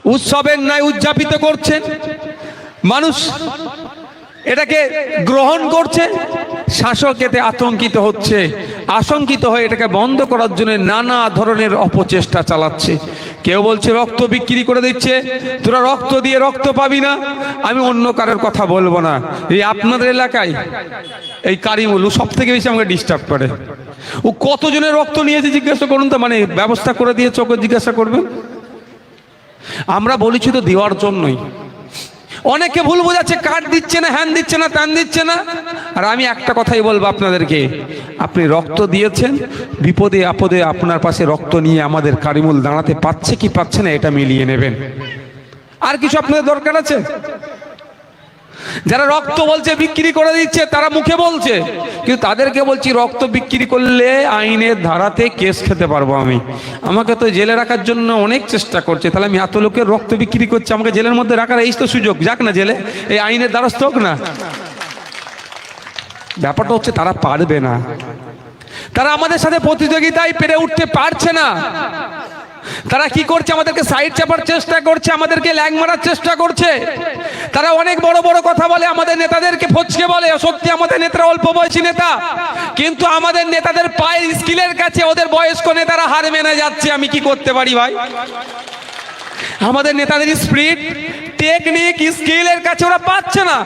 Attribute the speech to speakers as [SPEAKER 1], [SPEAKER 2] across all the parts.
[SPEAKER 1] উৎসবের ন্যায় উদযাপিত করছেন, মানুষ এটাকে গ্রহণ করছে, শাসক এতে আতঙ্কিত হচ্ছে, আশঙ্কিত হয়ে এটাকে বন্ধ করার জন্য নানা ধরনের অপচেষ্টা চালাচ্ছে। কেউ বলছে রক্ত বিক্রি করে দিচ্ছে, তোরা রক্ত দিয়ে রক্ত পাবি না। আমি অন্য কারোর কথা বলবো না, এই আপনাদের এলাকায় এই কারিমুল সব থেকে বেশি আমাকে ডিস্টার্ব করে। ও কতজনের রক্ত নিয়েছে জিজ্ঞাসা করুন তো, মানে ব্যবস্থা করে দিয়েছে ওকে জিজ্ঞাসা করবেন। আমরা বলেছি তো দেওয়ার জন্যই। অনেকে ভুল বোঝাচ্ছে, কার্ড দিচ্ছে না, হ্যান দিচ্ছে না, ত্যান দিচ্ছে না। আর আমি একটা কথাই বলবো আপনাদেরকে, আপনি রক্ত দিয়েছেন, বিপদে আপদে আপনার পাশে রক্ত নিয়ে আমাদের কারিমুল দাঁড়াতে পারছে কি পাচ্ছে না এটা মিলিয়ে নেবেন। আর কিছু আপনাদের দরকার আছে? যারা রক্ত বলছে বিক্রি করে দিচ্ছে, তারা মুখে বলছে, কিন্তু তাদেরকে বলছি রক্ত বিক্রি করলে আইনের ধারাতে কেস খেতে পারবো আমি। আমাকে তো জেলে রাখার জন্য অনেক চেষ্টা করছে, তাহলে আমি এত লোকের রক্ত বিক্রি করছি, আমাকে জেলের মধ্যে রাখার এই তো সুযোগ, যাক না জেলে, এই আইনের দ্বারস্থ হোক না। ব্যাপারটা হচ্ছে তারা পারবে না, তারা আমাদের সাথে প্রতিযোগিতায় পেরে উঠতে পারছে না। তারা কি করছে? আমাদেরকে সাইড চাপার চেষ্টা করছে, আমাদেরকে ল্যাং মারার চেষ্টা করছে। তারা অনেক বড় বড় কথা বলে, আমাদের নেতাদেরকে ফচকে বলে। সত্যি আমাদের নেতারা অল্প বয়সী নেতা, কিন্তু আমাদের নেতাদের পায়ের স্কিলের কাছে ওদের বয়স্ক নেতারা হার মেনে যাচ্ছে। আমি কি করতে পারি ভাই? আমাদের নেতাদের স্পিরিট, টেকনিক, স্কিলের কাছে ওরা পাচ্ছে না,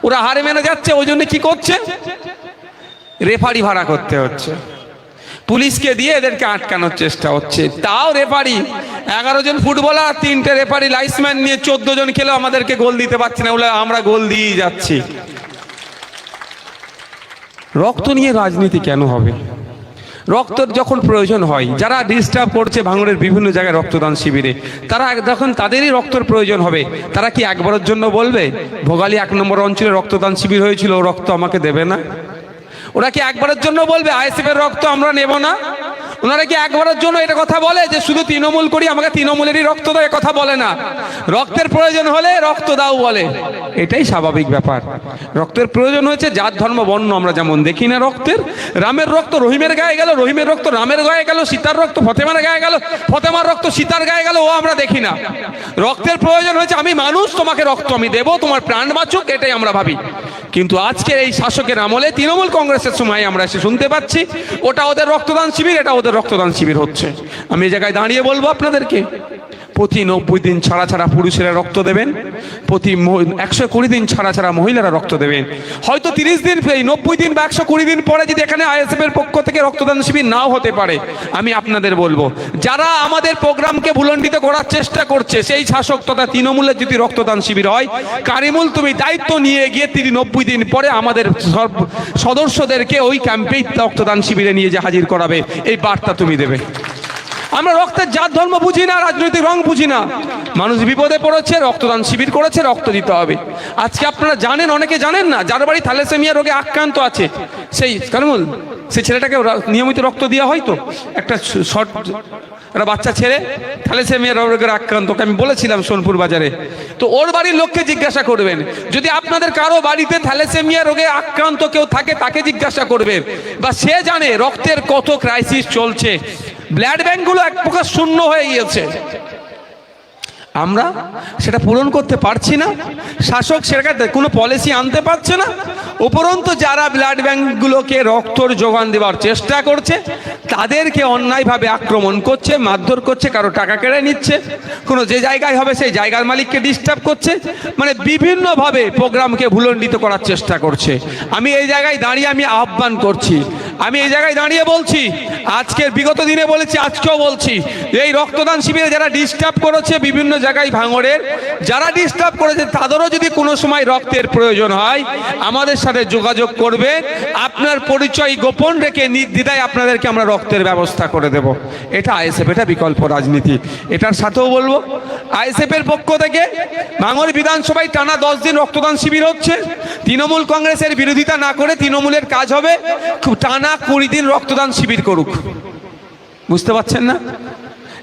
[SPEAKER 1] ওরা হার মেনে যাচ্ছে। ওই জন্য কি করছে? রেফারি ভাড়া করতে হচ্ছে, পুলিশকে দিয়ে এদেরকে আটকানোর চেষ্টা হচ্ছে। তাও রেফারি 11 জন ফুটবলার, 3টে রেফারি লাইসম্যান নিয়ে 14 জন খেলেও আমাদেরকে গোল দিতে পারছে না, বলে আমরা গোল দিয়ে যাচ্ছি। রক্ত নিয়ে রাজনীতি কেন হবে? রক্তের যখন প্রয়োজন হয়, যারা ডিস্টার্ব করছে ভাঙড়ের বিভিন্ন জায়গায় রক্তদান শিবিরে, তারা যখন তাদেরই রক্তের প্রয়োজন হবে, তারা কি একবারের জন্য বলবে ভোগালী 1 নম্বর অঞ্চলে রক্তদান শিবির হয়েছিল, ও রক্ত আমাকে দেবে না? ওরা কি একবারের জন্য বলবে আইএসএফ এর রক্ত আমরা নেব না? ওনারা কি একবারের জন্য এটা কথা বলে যে শুধু তৃণমূল করি, আমাকে তৃণমূলেরই রক্ত দাও? কথা বলে না। রক্তের প্রয়োজন হলে রক্ত দাও বলে, এটাই স্বাভাবিক ব্যাপার। রক্তের প্রয়োজন হয়েছে জাত ধর্ম বর্ণ আমরা যেমন দেখি না রক্তের। রামের রক্ত রহিমের গায়ে গেল, রহিমের রক্ত রামের গায়ে গেল, সীতার রক্ত ফতেমার গায়ে গেল, ফতেমার রক্ত সীতার গায়ে গেল, ও আমরা দেখি না। রক্তের প্রয়োজন হয়েছে আমি মানুষ, তোমাকে রক্ত আমি দেবো, তোমার প্রাণ বাঁচুক, এটাই আমরা ভাবি। কিন্তু আজকের এই শাসকের আমলে তৃণমূল কংগ্রেসের সময় আমরা এসে শুনতে পাচ্ছি ওটা ওদের রক্তদান শিবির, এটা ওদের রক্তদান শিবির হচ্ছে। আমি এই জায়গায় দাঁড়িয়ে বলবো আপনাদেরকে, প্রতি 90 দিন ছাড়া ছাড়া পুরুষেরা রক্ত দেবেন, প্রতি 120 দিন ছাড়া ছাড়া মহিলারা রক্ত দেবেন। হয়তো 30 দিন, 90 দিন বা 120 দিন পরে যদি এখানে আইএসএফ এর পক্ষ থেকে রক্তদান শিবির নাও হতে পারে, আমি আপনাদের বলবো যারা আমাদের প্রোগ্রামকে ভুলণ্ডিত করার চেষ্টা করছে, সেই শাসক তথা তৃণমূলের যদি রক্তদান শিবির হয়, কারিমুল তুমি দায়িত্ব নিয়ে গিয়ে 90 দিন পরে আমাদের সদস্যদেরকে ওই ক্যাম্পেই রক্তদান শিবিরে নিয়ে যে হাজির করাবে, এই বার্তা তুমি দেবে। আমরা রক্তের জাত ধর্ম বুঝি না, রাজনৈতিক রং বুঝি না। মানুষ বিপদে পড়েছে, রক্তদান শিবির করেছে, রক্ত দিতে হবে। আজকে আপনারা জানেন, অনেকে জানেন না, যার বাড়ি থ্যালাসেমিয়া রোগে আক্রান্ত আছে, সেই কারিমুল, সেই ছেলেটাকে নিয়মিত রক্ত দেওয়া হয়। তো একটা শর্ট একটা বাচ্চা ছেলে থ্যালাসেমিয়া রোগের আক্রান্ত, আমি বলেছিলাম সোনপুর বাজারে। তো ওর বাড়ির লোককে জিজ্ঞাসা করবেন, যদি আপনাদের কারো বাড়িতে থ্যালাসেমিয়া রোগে আক্রান্ত কেউ থাকে, তাকে জিজ্ঞাসা করবেন, বা সে জানে রক্তের কত ক্রাইসিস চলছে। ব্লাড ব্যাংকগুলো এক প্রকার শূন্য হয়ে গিয়েছে, আমরা সেটা পূরণ করতে পারছি না। শাসক সেটাকে কোনো পলিসি আনতে পারছে না। উপরন্তু যারা ব্লাড ব্যাংকগুলোকে রক্তর যোগান দেওয়ার চেষ্টা করছে, তাদেরকে অন্যায়ভাবে আক্রমণ করছে, মারধর করছে, কারো টাকা কেড়ে নিচ্ছে, কোনো যে জায়গায় হবে সেই জায়গার মালিককে ডিস্টার্ব করছে, মানে বিভিন্নভাবে প্রোগ্রামকে ভুলণ্ডিত করার চেষ্টা করছে। আমি এই জায়গায় দাঁড়িয়ে আমি আহ্বান করছি, আমি এই জায়গায় দাঁড়িয়ে বলছি, আজকের বিগত দিনে বলেছি, আজকেও বলছি, এই রক্তদান শিবিরে যারা ডিস্টার্ব করেছে বিভিন্ন জায়গায় ভাঙড়ের, যারা ডিস্টার্ব করেছে, তাদেরও যদি কোনো সময় রক্তের প্রয়োজন হয় আমাদের সাথে যোগাযোগ করবে। আপনার পরিচয় গোপন রেখে নির্দ্বিধায় আপনাদেরকে আমরা রক্তের ব্যবস্থা করে দেব। এটা আইএসএফ, এটা বিকল্প রাজনীতি। এটার সাথেও বলবো, আইএসএফ এর পক্ষ থেকে ভাঙড় বিধানসভায় টানা 10 দিন রক্তদান শিবির হচ্ছে। তৃণমূল কংগ্রেসের বিরোধিতা না করে তৃণমূলের কাজ হবে খুব টানা 20 দিন রক্তদান শিবির করুক। বুঝতে পারছেন না?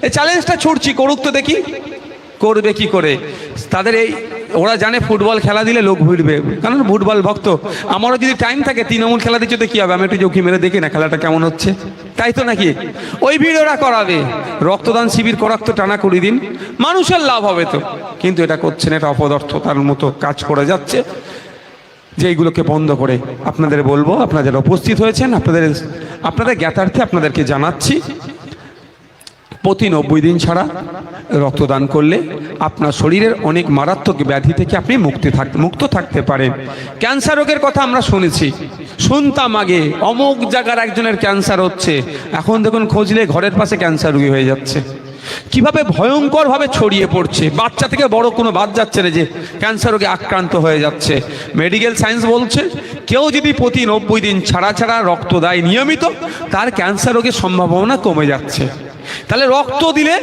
[SPEAKER 1] এই চ্যালেঞ্জটা ছুড়ছি, করুক তো দেখি। করবে কি করে? তাদের এই ওরা জানে ফুটবল খেলা দিলে লোক ভিড়বে, কারণ ফুটবল ভক্ত। আমারও যদি টাইম থাকে তৃণমূল খেলা দিচ্ছে তো কি হবে, আমি একটু চৌকি মেরে দেখি না খেলাটা কেমন হচ্ছে, তাই তো নাকি? ওই ভিড় ওরা করাবে। রক্তদান শিবির করাক তো টানা 20 দিন, মানুষের লাভ হবে তো, কিন্তু এটা করছেন, এটা অপদার্থতার মতো কাজ করে যাচ্ছে। যে এইগুলোকে বন্ধ করে আপনাদের বলবো, আপনারা যারা উপস্থিত হয়েছেন আপনাদের জ্ঞাতার্থে আপনাদেরকে জানাচ্ছি, প্রতি 90 দিন ছাড়া রক্তদান করলে আপনার শরীরের অনেক মারাত্মক ব্যাধি থেকে আপনি মুক্ত থাকতে পারেন। ক্যান্সার রোগের কথা আমরা শুনতাম আগে, অমুক জায়গার একজনের ক্যান্সার হচ্ছে, এখন দেখুন খুঁজলে ঘরের পাশে ক্যান্সার রোগী হয়ে যাচ্ছে। কিভাবে ভয়ঙ্করভাবে ছড়িয়ে পড়ছে, বাচ্চা থেকে বড় কোনো বাদ যাচ্ছে না যে ক্যান্সার রোগে আক্রান্ত হয়ে যাচ্ছে। মেডিকেল সায়েন্স বলছে কেউ যদি প্রতি 90 দিন ছাড়া রক্ত দেয় নিয়মিত, তার ক্যান্সার রোগের সম্ভাবনা কমে যাচ্ছে। তাহলে রক্ত দিলে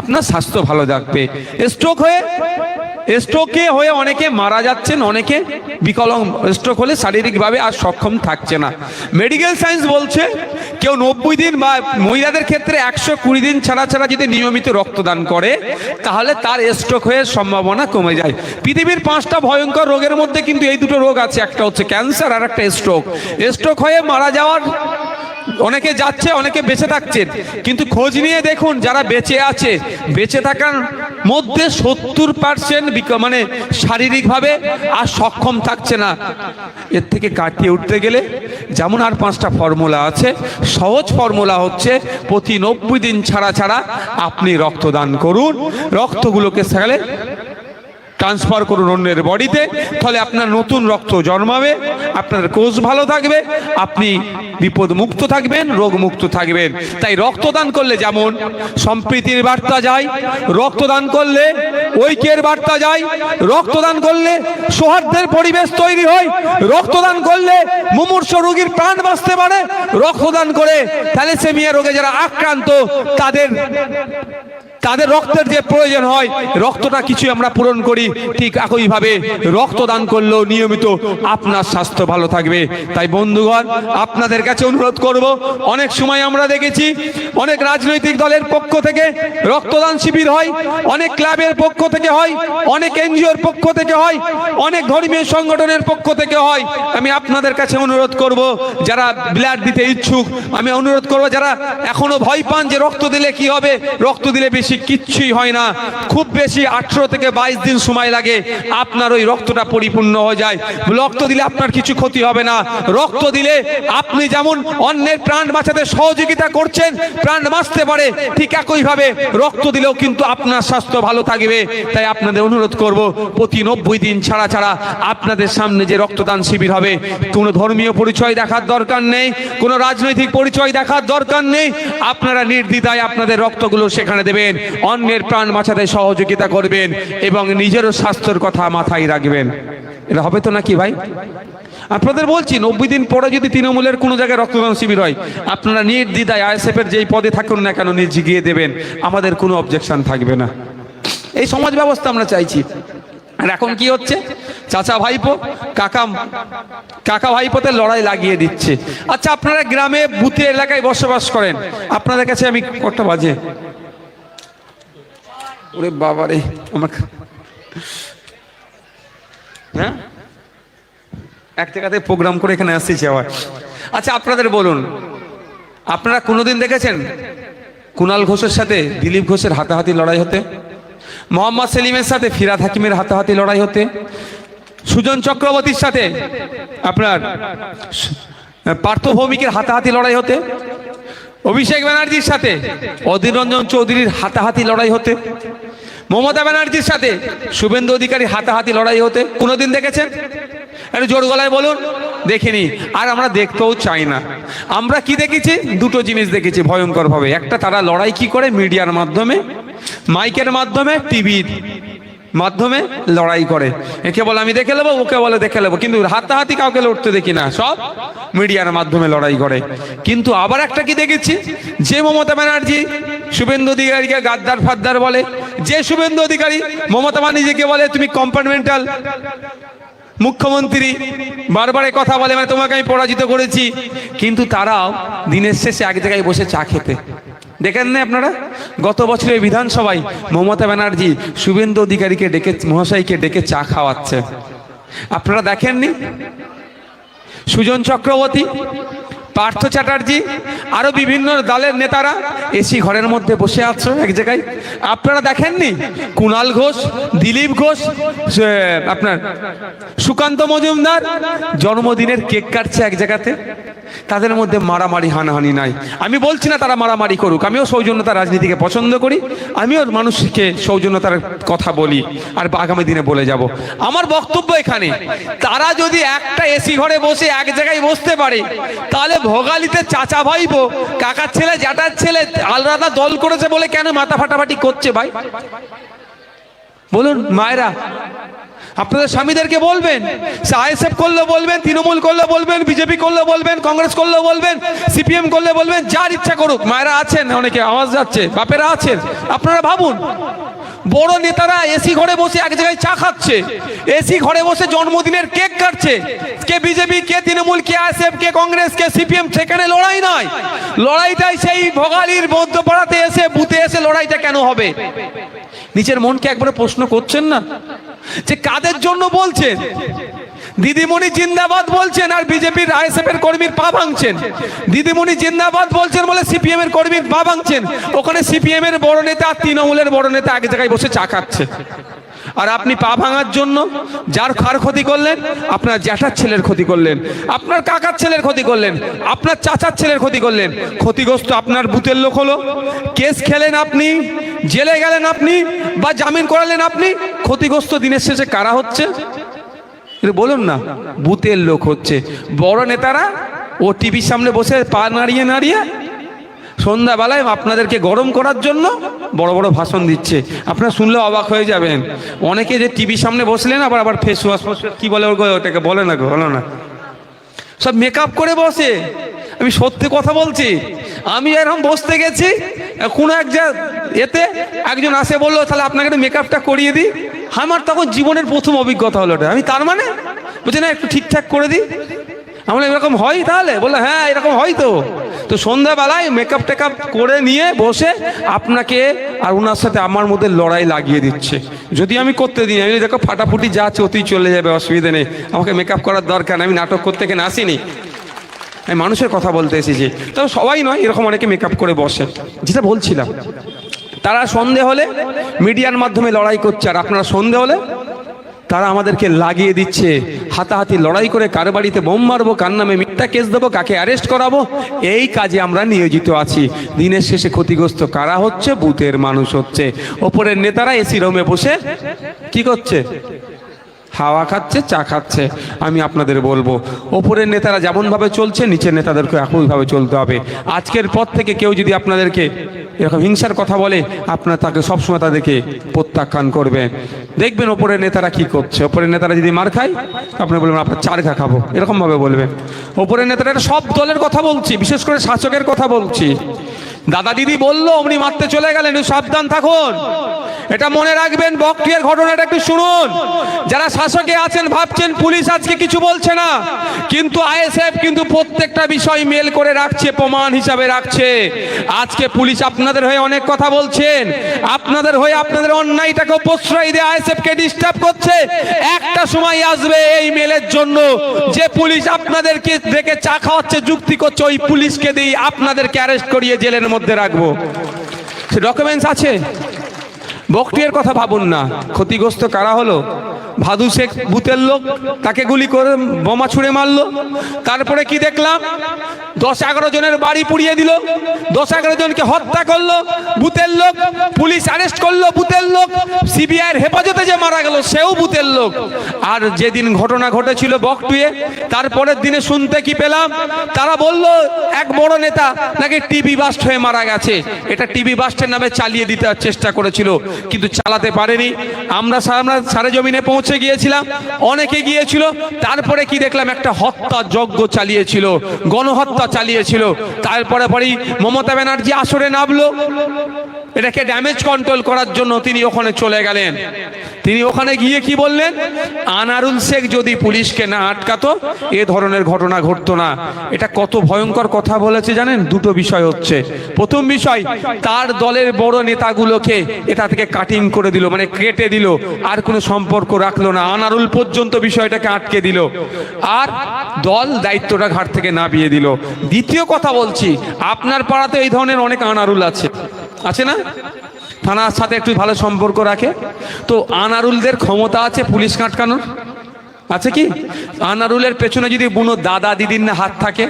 [SPEAKER 1] আপনার স্বাস্থ্য ভালো থাকবে। স্ট্রোকে হয়ে অনেকে মারা যাচ্ছেন, অনেকে বিকলাঙ্গ, স্ট্রোক হলে শারীরিকভাবে আর সক্ষম থাকছে না। মেডিকেল সায়েন্স বলছে কেউ 90 দিন বা মহিলাদের ক্ষেত্রে 120 দিন ছাড়া যদি নিয়মিত রক্তদান করে, তাহলে তার স্ট্রোক হয়ে সম্ভাবনা কমে যায়। পৃথিবীর 5টা ভয়ঙ্কর রোগের মধ্যে কিন্তু এই দুটো রোগ আছে, একটা হচ্ছে ক্যান্সার আর একটা স্ট্রোক। স্ট্রোক হয়ে মারা যাওয়ার অনেকে যাচ্ছে, অনেকে বেঁচে থাকছেন, কিন্তু খোঁজ নিয়ে দেখুন যারা বেঁচে আছে, বেঁচে থাকার মধ্যে 70% মানে শারীরিকভাবে আর সক্ষম থাকছে না। এর থেকে কাটিয়ে উঠতে গেলে যেমন আর 5টা ফর্মুলা আছে, সহজ ফর্মুলা হচ্ছে প্রতি 90 দিন ছাড়া আপনি রক্তদান করুন। রক্তগুলোকে সেখানে ট্রান্সফার করুন অন্যের বডিতে, তাহলে আপনার নতুন রক্ত জন্মাবে, আপনার কোষ ভালো থাকবে, আপনি বিপদ মুক্ত থাকবেন, রোগ মুক্ত থাকবেন। তাই রক্তদান করলে যেমন সম্প্রীতির বার্তা যায়, রক্তদান করলে ঐক্যের বার্তা যায়, রক্তদান করলে সৌহার্দ্যের পরিবেশ তৈরি হয়, রক্তদান করলে মুমূর্ষ রোগীর প্রাণ বাঁচতে পারে, রক্তদান করে থ্যালাসেমিয়া রোগে যারা আক্রান্ত তাদের রক্তের যে প্রয়োজন হয়, রক্তটা কিছু আমরা পূরণ করি। ঠিক একইভাবে রক্তদান করলেও নিয়মিত আপনার স্বাস্থ্য ভালো থাকবে। তাই বন্ধুগণ, আপনাদের কাছে অনুরোধ করব, অনেক সময় আমরা দেখেছি অনেক রাজনৈতিক দলের পক্ষ থেকে রক্তদান শিবির হয়, অনেক ক্লাবের পক্ষ থেকে হয়, অনেক এনজিওর পক্ষ থেকে হয়, অনেক ধর্মীয় সংগঠনের পক্ষ থেকে হয়। আমি আপনাদের কাছে অনুরোধ করব, যারা ব্লাড দিতে ইচ্ছুক, আমি অনুরোধ করব যারা এখনো ভয় পান যে রক্ত দিলে কি হবে, রক্ত দিলে বেশি কিচ্ছুই হয় না, খুব বেশি 18 থেকে 22 দিন সময় লাগে, আপনার ওই রক্তটা পরিপূর্ণ হয়ে যায়। রক্ত দিলে আপনার কিছু ক্ষতি হবে না। রক্ত দিলে আপনি যেমন অন্যের প্রাণ বাঁচাতে সহযোগিতা করছেন, প্রাণ বাঁচতে পারে, ঠিক একইভাবে রক্ত দিলেও কিন্তু আপনার স্বাস্থ্য ভালো থাকবে। তাই আপনাদের অনুরোধ করব, প্রতি 90 দিন ছাড়া আপনাদের সামনে যে রক্তদান শিবির হবে, কোনো ধর্মীয় পরিচয় দেখার দরকার নেই, কোনো রাজনৈতিক পরিচয় দেখার দরকার নেই, আপনারা নির্দ্বিধায় আপনাদের রক্তগুলো সেখানে দেবেন, অন্যের প্রাণ বাঁচাতে সহযোগিতা করবেন এবং নিজেরও স্বাস্থ্যের কথা মাথায় রাখবেন। এটা হবে তো নাকি ভাই? আপনাদের বলছি, 90 দিন পরে যদি তৃণমূলের কোনো জায়গায় রক্তদান শিবির হয়, আপনারা নির্দ্বিধায় আইএসএফের যেই পদে থাকুন না কেন নিজে গিয়ে দেবেন, আমাদের কোনো অবজেকশন থাকবে না। এই সমাজ ব্যবস্থা আমরা চাইছি। আর এখন কি হচ্ছে, চাচা ভাইপো কাকা ভাইপোতে লড়াই লাগিয়ে দিচ্ছে। আচ্ছা, আপনারা গ্রামে বুথে এলাকায় বসবাস করেন, আপনাদের কাছে আমি কটা বাজে, ওরে বাবারে আমার, হ্যাঁ এক জায়গাতে প্রোগ্রাম করে এখানে আসতেছি আবার। আচ্ছা, আপনাদের বলুন, আপনারা কোনোদিন দেখেছেন কুণাল ঘোষের সাথে দিলীপ ঘোষের হাতাহাতি লড়াই হতে, মোহাম্মদ সেলিমের সাথে ফিরাদ হাকিমের হাতাহাতি লড়াই হতে, সুজন চক্রবর্তীর সাথে আপনার পার্থ ভৌমিকের হাতাহাতি লড়াই হতে, অভিষেক ব্যানার্জির সাথে অধীর রঞ্জন চৌধুরীর হাতাহাতি লড়াই হতে, মমতা ব্যানার্জির সাথে শুভেন্দু অধিকারী হাতাহাতি লড়াই হতে কোনোদিন দেখেছেন? একটু জোর গলায় বলুন। দেখিনি, আর আমরা দেখতেও চাই না। আমরা কি দেখেছি? দুটো জিনিস দেখেছি ভয়ঙ্কর ভাবে। একটা, তারা লড়াই কি করে, মিডিয়ার মাধ্যমে, মাইকের মাধ্যমে, টিভির মাধ্যমে লড়াই করে। একে বলে আমি দেখে নেবো, ওকে বলে দেখে নেবো, কিন্তু হাতাহাতি কাউকে লড়তে দেখি না, সব মিডিয়ার মাধ্যমে লড়াই করে। কিন্তু আবার একটা কি দেখেছি, যে মমতা ব্যানার্জি শুভেন্দু অধিকারীকে গাদ্দার ফাদ্দার বলে, যে শুভেন্দু অধিকারী মমতা ব্যানার্জিকে বলে তুমি কম্পার্টমেন্টাল মুখ্যমন্ত্রী, বারবার কথা বলে, মানে তোমাকে আমি পরাজিত করেছি, কিন্তু তারাও দিনের শেষে এক জায়গায় বসে চা খেতে দেখেন না আপনারা? গত বছরের বিধানসভায় মমতা ব্যানার্জি শুভেন্দু অধিকারীকে ডেকে, মহাশয়কে ডেকে চা খাওয়াচ্ছে, আপনারা দেখেননি? সুজন চক্রবর্তী, পার্থ চ্যাটার্জি, আরো বিভিন্ন দলের নেতারা এসি ঘরের মধ্যে বসে আছে এক জায়গায়, আপনারা দেখেননি? কুণাল ঘোষ, দিলীপ ঘোষ, আপনার সুকান্ত মজুমদার জন্মদিনের কেক কাটছে এক জায়গাতে, তাদের মধ্যে মারামারি হানাহানি নাই। আমি বলছি না তারা মারামারি করুক, আমিও সৌজন্যতা রাজনীতিকে পছন্দ করি, আমিও মানুষকে সৌজন্যতার কথা বলি আর আগামী দিনে বলে যাব। আমার বক্তব্য এখানে, তারা যদি একটা এসি ঘরে বসে এক জায়গায় বসতে পারে, তাহলে ভোগালিতে চাচা ভাইবো, কাকার ছেলে, জ্যাঠার ছেলে আলাদা দল করেছে বলে কেন মাথা ফাটাফাটি করছে ভাই? বলুন মায়েরা, আপনাদের স্বামীদেরকে বলবেন, আইএসএফ করলে বলবেন, তৃণমূল করলে বলবেন, বিজেপি করলে বলবেন, কংগ্রেস করলে বলবেন, সিপিএম করলে বলবেন, যার ইচ্ছা করুক। মায়েরা আছেন, অনেকে আওয়াজ যাচ্ছে, বাপেরা আছেন, আপনারা ভাবুন, বড় নেতারা এসি ঘরে বসে এক জায়গায় চা খাচ্ছে, এসি ঘরে বসে জন্মদিনের কেক কাটছে, কে বিজেপি, কে তৃণমূল, কে আইএসএফ, কে কংগ্রেস, কে সিপিএম, সেখানে লড়াই নয়। লড়াইটাই সেই ভোগালীর মধ্যপাড়াতে এসে, বুথে এসে লড়াইটা কেন হবে? নিজের মনকে একবারে প্রশ্ন করছেন না যে কাদের জন্য বলছেন? দিদিমণি জিন্দাবাদ বলছেন আর বিজেপির আইএসএফ এর কর্মীর পা ভাঙছেন। দিদিমণি জিন্দাবাদ বলছেন বলে সিপিএম এর কর্মীর পা ভাঙছেন। ওখানে সিপিএম এর বড় নেতা আর তৃণমূলের বড় নেতা এক জায়গায় বসে চা খাচ্ছে, আর আপনি পা ভাঙার জন্য যার কার ক্ষতি করলেন? আপনার জ্যাঠার ছেলের ক্ষতি করলেন, আপনার কাকার ছেলের ক্ষতি করলেন, আপনার চাচার ছেলের ক্ষতি করলেন। ক্ষতিগ্রস্ত আপনার বুথের লোক হলো, কেস খেলেন আপনি, জেলে গেলেন আপনি, বা জামিন করালেন আপনি। ক্ষতিগ্রস্ত দিনের শেষে কারা হচ্ছে? বলুন না, বুথের লোক হচ্ছে। বড় নেতারা ও টিভির সামনে বসে পা নাড়িয়ে নাড়িয়ে সন্ধ্যাবেলায় আপনাদেরকে গরম করার জন্য বড় বড় ভাষণ দিচ্ছে। আপনারা শুনলে অবাক হয়ে যাবেন। অনেকে যে টিভির সামনে বসলেন, আবার ফেস ওয়াশ কি বলে ওটাকে বলে না, হলো না, সব মেকআপ করে বসে। আমি সত্যি কথা বলছি, আমি এরকম বসতে গেছি, কোনো এতে একজন আসে বললো তাহলে আপনাকে একটু মেকআপটা করিয়ে দিই। আমার তখন জীবনের প্রথম অভিজ্ঞতা হলো এটা। আমি তার মানে বলছি না, একটু ঠিকঠাক করে দিই। আমরা এরকম হয় তাহলে? বললো হ্যাঁ এরকম হয়। তো সন্ধ্যাবেলায় মেকআপ টেকআপ করে নিয়ে বসে আপনাকে আর ওনার সাথে আমার মধ্যে লড়াই লাগিয়ে দিচ্ছে। যদি আমি করতে দিই, আমি দেখো ফাটাফুটি যা আছে ওতেই চলে যাবে, অসুবিধা নেই, আমাকে মেকআপ করার দরকার নেই, আমি নাটক করতে এখানে আসিনি, আমি মানুষের কথা বলতে এসেছি। তবে সবাই নয়, এরকম অনেকে মেকআপ করে বসে। যেটা বলছিলাম, তারা সন্ধে হলে মিডিয়ার মাধ্যমে লড়াই করছে, আর আপনারা সন্ধে হলে তারা আমাদেরকে লাগিয়ে দিচ্ছে। হাতাহাতি লড়াই করে কার বাড়িতে বোম মারবো, কার নামে মিথ্যা কেস দেবো, কাকে অ্যারেস্ট করাবো, এই কাজে আমরা নিয়োজিত আছি। দিনের শেষে ক্ষতিগ্রস্ত কারা হচ্ছে? বুথের মানুষ হচ্ছে। ওপরের নেতারা এসি রুমে বসে কি করছে? হাওয়া খাচ্ছে, চা খাচ্ছে। আমি আপনাদের বলবো, ওপরের নেতারা যেমনভাবে চলছে, নিচের নেতাদেরকে একইভাবে চলতে হবে। আজকের পর থেকে কেউ যদি আপনাদেরকে এরকম হিংসার কথা বলে, আপনার তাকে সবসময় তাদেরকে প্রত্যাখ্যান করবেন। দেখবেন ওপরের নেতারা কি করছে। ওপরের নেতারা যদি মার খায়, আপনি বলবেন আপনার চার খা খাবো, এরকমভাবে বলবেন। ওপরের নেতারা সব দলের কথা বলছি, বিশেষ করে শাসকের কথা বলছি। দাদা দিদি বললো অমনি মারতে চলে গেলেন, সাবধান থাকুন, এটা মনে রাখবেন। বকটিয়ার ঘটনাটা একটু শুনুন। যারা শাসকে আছেন ভাবছেন পুলিশ আজকে কিছু বলছে না, কিন্তু আইএসএফ কিন্তু প্রত্যেকটা বিষয় মেল করে রাখছে, প্রমাণ হিসাবে রাখছে। আজকে পুলিশ আপনাদের হয়ে অনেক কথা বলছেন, আপনাদের হয়ে আপনাদের অন্যায়টাকে প্রশ্রয় দিয়ে আইএসএফকে ডিস্টার্ব করছে। একটা সময় আসবে এই মেলের জন্য যে পুলিশ আপনাদেরকে দেখে চা খাওয়াচ্ছে, যুক্তি করছে, ওই পুলিশকে দিয়ে আপনাদেরকে অ্যারেস্ট করিয়ে জেলের মধ্যে রাখবো। সে ডকুমেন্টস আছে। বকটিয়ার কথা ভাবুন না, ক্ষতিগ্রস্ত কারা হলো? ভাদু শেখ বুথের লোক, তাকে গুলি করে বোমা ছুঁড়ে মারলো। তারপরে কি দেখলাম? 10-11 জনের বাড়ি পুড়িয়ে দিল, 10-11 জনকে হত্যা করলো বুথের লোক। পুলিশ অ্যারেস্ট করলো বুথের লোক। সিবিআইয়ের হেফাজতে যে মারা গেল সেও বুথের লোক। আর যেদিন ঘটনা ঘটেছিল বকটুয়ে, তারপরের দিনে শুনতে কি পেলাম? তারা বলল এক বড় নেতা নাকি টিবি বাস্ট হয়ে মারা গেছে। এটা টিবি বাস্টের নামে চালিয়ে দিতে চেষ্টা করেছিল। কিন্তু চালাতে পারেনি। আমরা সারে জমিনে পৌঁছে গিয়েছিলাম, অনেকে গিয়েছিল, তারপরে কি দেখলাম একটা হত্যা যজ্ঞ চালিয়েছিল, গণহত্যা চালিয়েছিল। তারপরে পরেই মমতা ব্যানার্জি আসরে নামলো, এটাকে ড্যামেজ কন্ট্রোল করার জন্য তিনি ওখানে চলে গেলেন। তিনি ওখানে গিয়ে কি বললেন, আনারুল শেখ যদি পুলিশকে না আটকাতো এ ধরনের ঘটনা ঘটতো না। এটা কত ভয়ঙ্কর কথা বলেছে জানেন? দুটো বিষয় হচ্ছে, প্রথম বিষয় তার দলের বড় নেতাগুলোকে এটা থেকে কাটিং করে দিল, মানে কেটে দিল, আর কোনো সম্পর্ক রাখলো না, আনারুল পর্যন্ত বিষয়টাকে আটকে দিল, আর দল দায়িত্বটা ঘাট থেকে নামিয়ে দিল। দ্বিতীয় কথা বলছি, আপনার পাড়াতে এই ধরনের অনেক আনারুল আছে না? থানার সাথে একটু ভালো সম্পর্ক রাখে, তো আনারুলদের ক্ষমতা আছে পুলিশ আটকানোর? আছে কি? আনারুলের পেছনে যদি বুনো দাদা দিদির না হাত থাকে,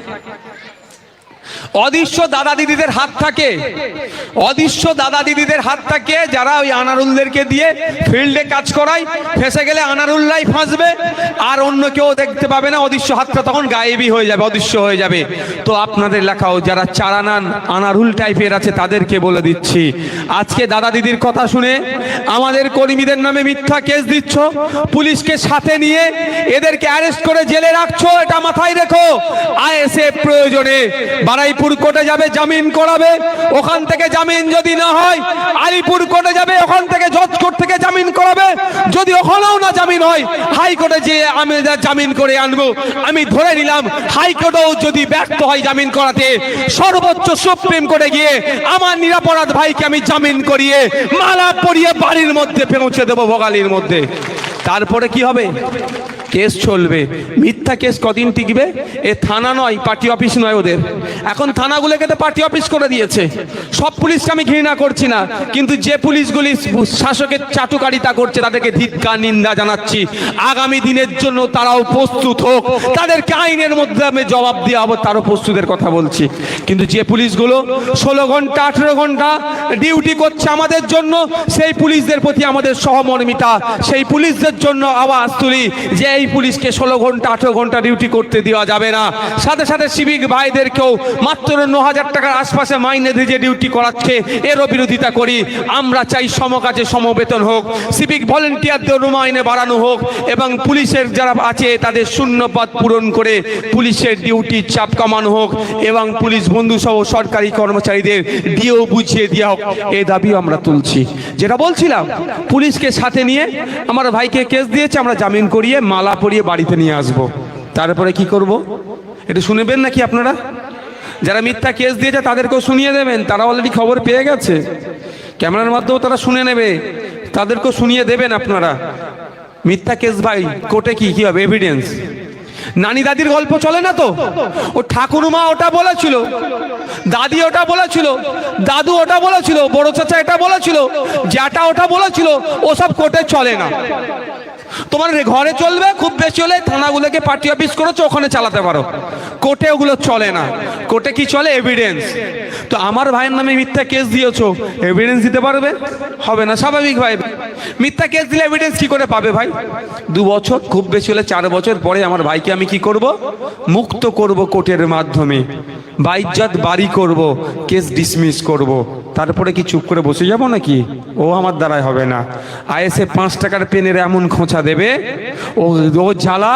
[SPEAKER 1] অদৃশ্য দাদা দিদিদের হাত থাকে, অদৃশ্য দাদা দিদিদের হাত থাকে, যারা ওই আনারুলদেরকে দিয়ে ফিল্ডে কাজ করায়, ফেসে গেলে আনারুলরাই ফাঁসবে, আর অন্য কেউ দেখতে পাবে না, অদৃশ্য হাতটা তখন গায়েবই হয়ে যাবে, অদৃশ্য হয়ে যাবে। তো আপনাদের লেখাও যারা চারানান আনারুল টাইপের আছে তাদেরকে বলে দিচ্ছি, আজকে দাদা দিদির কথা শুনে আমাদের কর্মীদের নামে মিথ্যা কেস দিচ্ছ, পুলিশকে সাথে নিয়ে এদেরকে অ্যারেস্ট করে জেলে রাখছো, এটা মাথায় রেখো। আইএসএফ প্রয়োজনে বারাইপুর কোর্টে যাবে, জামিন করাবে, ওখান থেকে জামিন যদি না হয় আলিপুর কোর্টে যাবে, ওখান থেকে জজ কোর্ট থেকে জামিন করাবে, যদি ওখানেও না জামিন হয় হাইকোর্টে যে আমি জামিন করে আনবো। আমি ধরে নিলাম হাইকোর্টেও যদি ব্যর্থ হয় জামিন করাতে, সর্বোচ্চ সুপ্রিম কোর্টে গিয়ে আমার নিরাপরাধ ভাইকে আমি জামিন করিয়ে মালা পরিয়ে বাড়ির মধ্যে পৌঁছে দেবো, ভোগালীর মধ্যে। তারপরে কি হবে? কেস চলবে। মিথ্যা কেস কদিন টিকবে? এ থানা নয়, পার্টি অফিস নয় ওদের। এখন থানাগুলোকে তো পার্টি অফিস করে দিয়েছে। সব পুলিশকে আমি ঘৃণা করছি না, কিন্তু যে পুলিশগুলি শাসকের চাটুকারিতা করছে তাদেরকে ধিক্কার, নিন্দা জানাচ্ছি। আগামী দিনের জন্য তারাও প্রস্তুত হোক, তাদেরকে আইনের মধ্যে আমি জবাব দেওয়া হবে, তারও প্রস্তুতের কথা বলছি। কিন্তু যে পুলিশগুলো 16 ঘন্টা 18 ঘন্টা ডিউটি করছে আমাদের জন্য, সেই পুলিশদের প্রতি আমাদের সহমর্মিতা, সেই পুলিশদের জন্য আওয়াজ তুলি যে এই পুলিশকে 16 ঘন্টা 18 ঘন্টা ডিউটি করতে দেওয়া যাবে না। সাথে সাথে সিভিক ভাইদেরকেও মাত্র 9,000 টাকার আশপাশে মাইনে দিয়ে যে ডিউটি করাচ্ছে, এরও বিরোধিতা করি। আমরা চাই সমকাজে সমবেতন হোক, সিভিক ভলেন্টিয়ারদের মাইনে বাড়ানো হোক, এবং পুলিশের যারা আছে তাদের শূন্যপদ পূরণ করে পুলিশের ডিউটির চাপ কমানো হোক, এবং পুলিশ বন্ধু সহ সরকারি কর্মচারীদের দিয়েও বুঝিয়ে দেওয়া হোক। এই দাবিও আমরা তুলছি। যেটা বলছিলাম, পুলিশকে সাথে নিয়ে আমার ভাইকে কেস দিয়েছে, আমরা জামিন করিয়ে মালা পরিয়ে বাড়িতে নিয়ে আসবো। তারপরে কি করব? এটা শুনবেন নাকি আপনারা? যারা মিথ্যা কেস দিয়েছে তাদেরকেও শুনিয়ে দেবেন, তারা অলরেডি খবর পেয়ে গেছে, ক্যামেরার মাধ্যমেও তারা শুনে নেবে, তাদেরকেও শুনিয়ে দেবেন আপনারা। মিথ্যা কেস ভাই কোর্টে কি হবে? এভিডেন্স। নানি দাদির গল্প চলে না তো? ও ঠাকুরমা ওটা বলেছিল, দাদি ওটা বলেছিল, দাদু ওটা বলেছিল, বড় চাচা এটা বলেছিল, জ্যাঠা ওটা বলেছিল, ওসব কোর্টে চলে না। তোমার ঘরে চলবে, খুব বেশি হলে থানাগুলোকে পার্টি অফিস করেছো, ওখানে চালাতে পারো। কোর্টে ওগুলো চলে না। কোর্টে কি চলে? এভিডেন্স। তো আমার ভাইয়ের নামে মিথ্যা কেস দিয়েছো, এভিডেন্স দিতে পারবে? হবে না, স্বাভাবিক ভাই। মিথ্যা কেস দিলে এভিডেন্স কি করে পাবে ভাই? 2 বছর, খুব বেশি হলে 4 বছর পরে আমার ভাইকে আমি কি করব? মুক্ত করব কোর্টের মাধ্যমে, বাইজ্জাত বাড়ি করব, কেস ডিসমিস করব। তারপরে কি চুপ করে বসে যাব নাকি? ও আমার দ্বারাই হবে না। আইএসএ 5 টাকার পেনের এমন খোঁচা দেবে, ও জ্বালা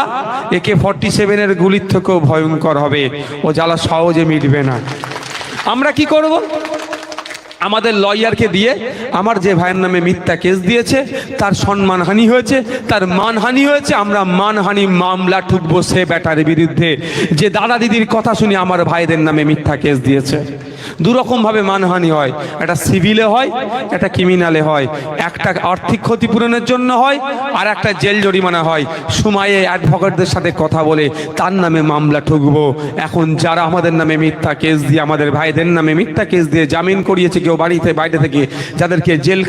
[SPEAKER 1] AK-47 গুলির থেকেও ভয়ঙ্কর হবে। ও জ্বালা সহজে মিটবে না। আমরা কি করব? আমাদের লয়ারকে দিয়ে আমার যে ভাইয়ের নামে মিথ্যা কেস দিয়েছে তার সম্মানহানি হয়েছে, তার মানহানি হয়েছে, আমরা মানহানি মামলা ঠুকবো সে ব্যাটার বিরুদ্ধে যে দাদা দিদির কথা শুনে আমার ভাইদের নামে মিথ্যা কেস দিয়েছে। 2 রকমভাবে মানহানি হয়, একটা সিভিলে হয়, একটা ক্রিমিনালে হয়। একটা আর্থিক ক্ষতিপূরণের জন্য হয়, আর একটা জেল জরিমানা হয়। সময়ে অ্যাডভোকেটদের সাথে কথা বলে তার নামে মামলা ঠুকবো। এখন যারা আমাদের নামে মিথ্যা কেস দিয়ে, আমাদের ভাইদের নামে মিথ্যা কেস দিয়ে জামিন করিয়েছে, কেউ বাড়িতে বাইরে থেকে, যাদেরকে জেল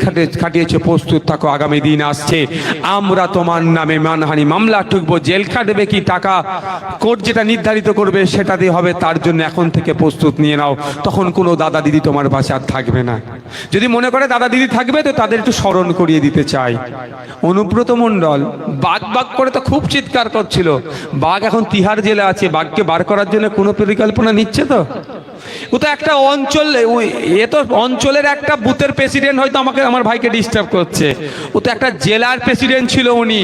[SPEAKER 1] খাটিয়েছে, প্রস্তুত থাকো, আগামী দিন আসছে, আমরা তোমার নামে মানহানি মামলা ঠুকবো। জেল খাটবে কি টাকা কোর্ট যেটা নির্ধারিত করবে সেটা দিয়ে হবে, তার জন্য এখন থেকে প্রস্তুত নিয়ে নাও। তখন কোনো দাদা দিদি তোমার পাশে আর থাকবে না। যদি মনে করে দাদা দিদি থাকবে, তো তাদের একটু স্মরণ করিয়ে দিতে চাই। অনুব্রত মণ্ডল বাঘ বাঘ করে তো খুব চিৎকার করছিল। বাঘ এখন তিহার জেলে আছে, বাঘকে বার করার জন্য কোনো পরিকল্পনা নিচ্ছে তো? ও তো একটা অঞ্চল, এ তো অঞ্চলের একটা বুথের প্রেসিডেন্ট, হয়তো আমাকে আমার ভাইকে ডিস্টার্ব করছে। ও তো একটা জেলার প্রেসিডেন্ট ছিল উনি,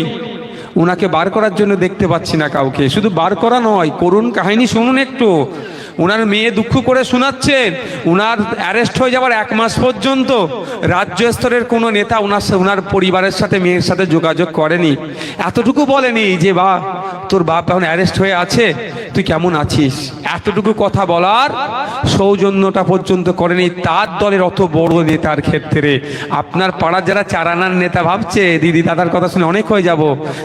[SPEAKER 1] ওনাকে বার করার জন্য দেখতে পাচ্ছি না কাউকে। শুধু বার করা নয়, করুণ কাহিনী শুনুন একটু। ওনার মেয়ে দুঃখ করে শোনাচ্ছেন, ওনার অ্যারেস্ট হয়ে যাওয়ার 1 মাস পর্যন্ত রাজ্য স্তরের কোনো নেতা ওনার পরিবারের সাথে, মেয়ের সাথে যোগাযোগ করেনি। এতটুকু বলেনি যে বা তোর বাপ এখন অ্যারেস্ট হয়ে আছে, তুই কেমন আছিস, এতটুকু কথা বলার সৌজন্যটা পর্যন্ত করেনি তার দলের অত বড় নেতার ক্ষেত্রে। আপনার পাড়ার যারা চারানার নেতা ভাবছে দিদি দাদার কথা শুনে অনেক হয়ে যাব,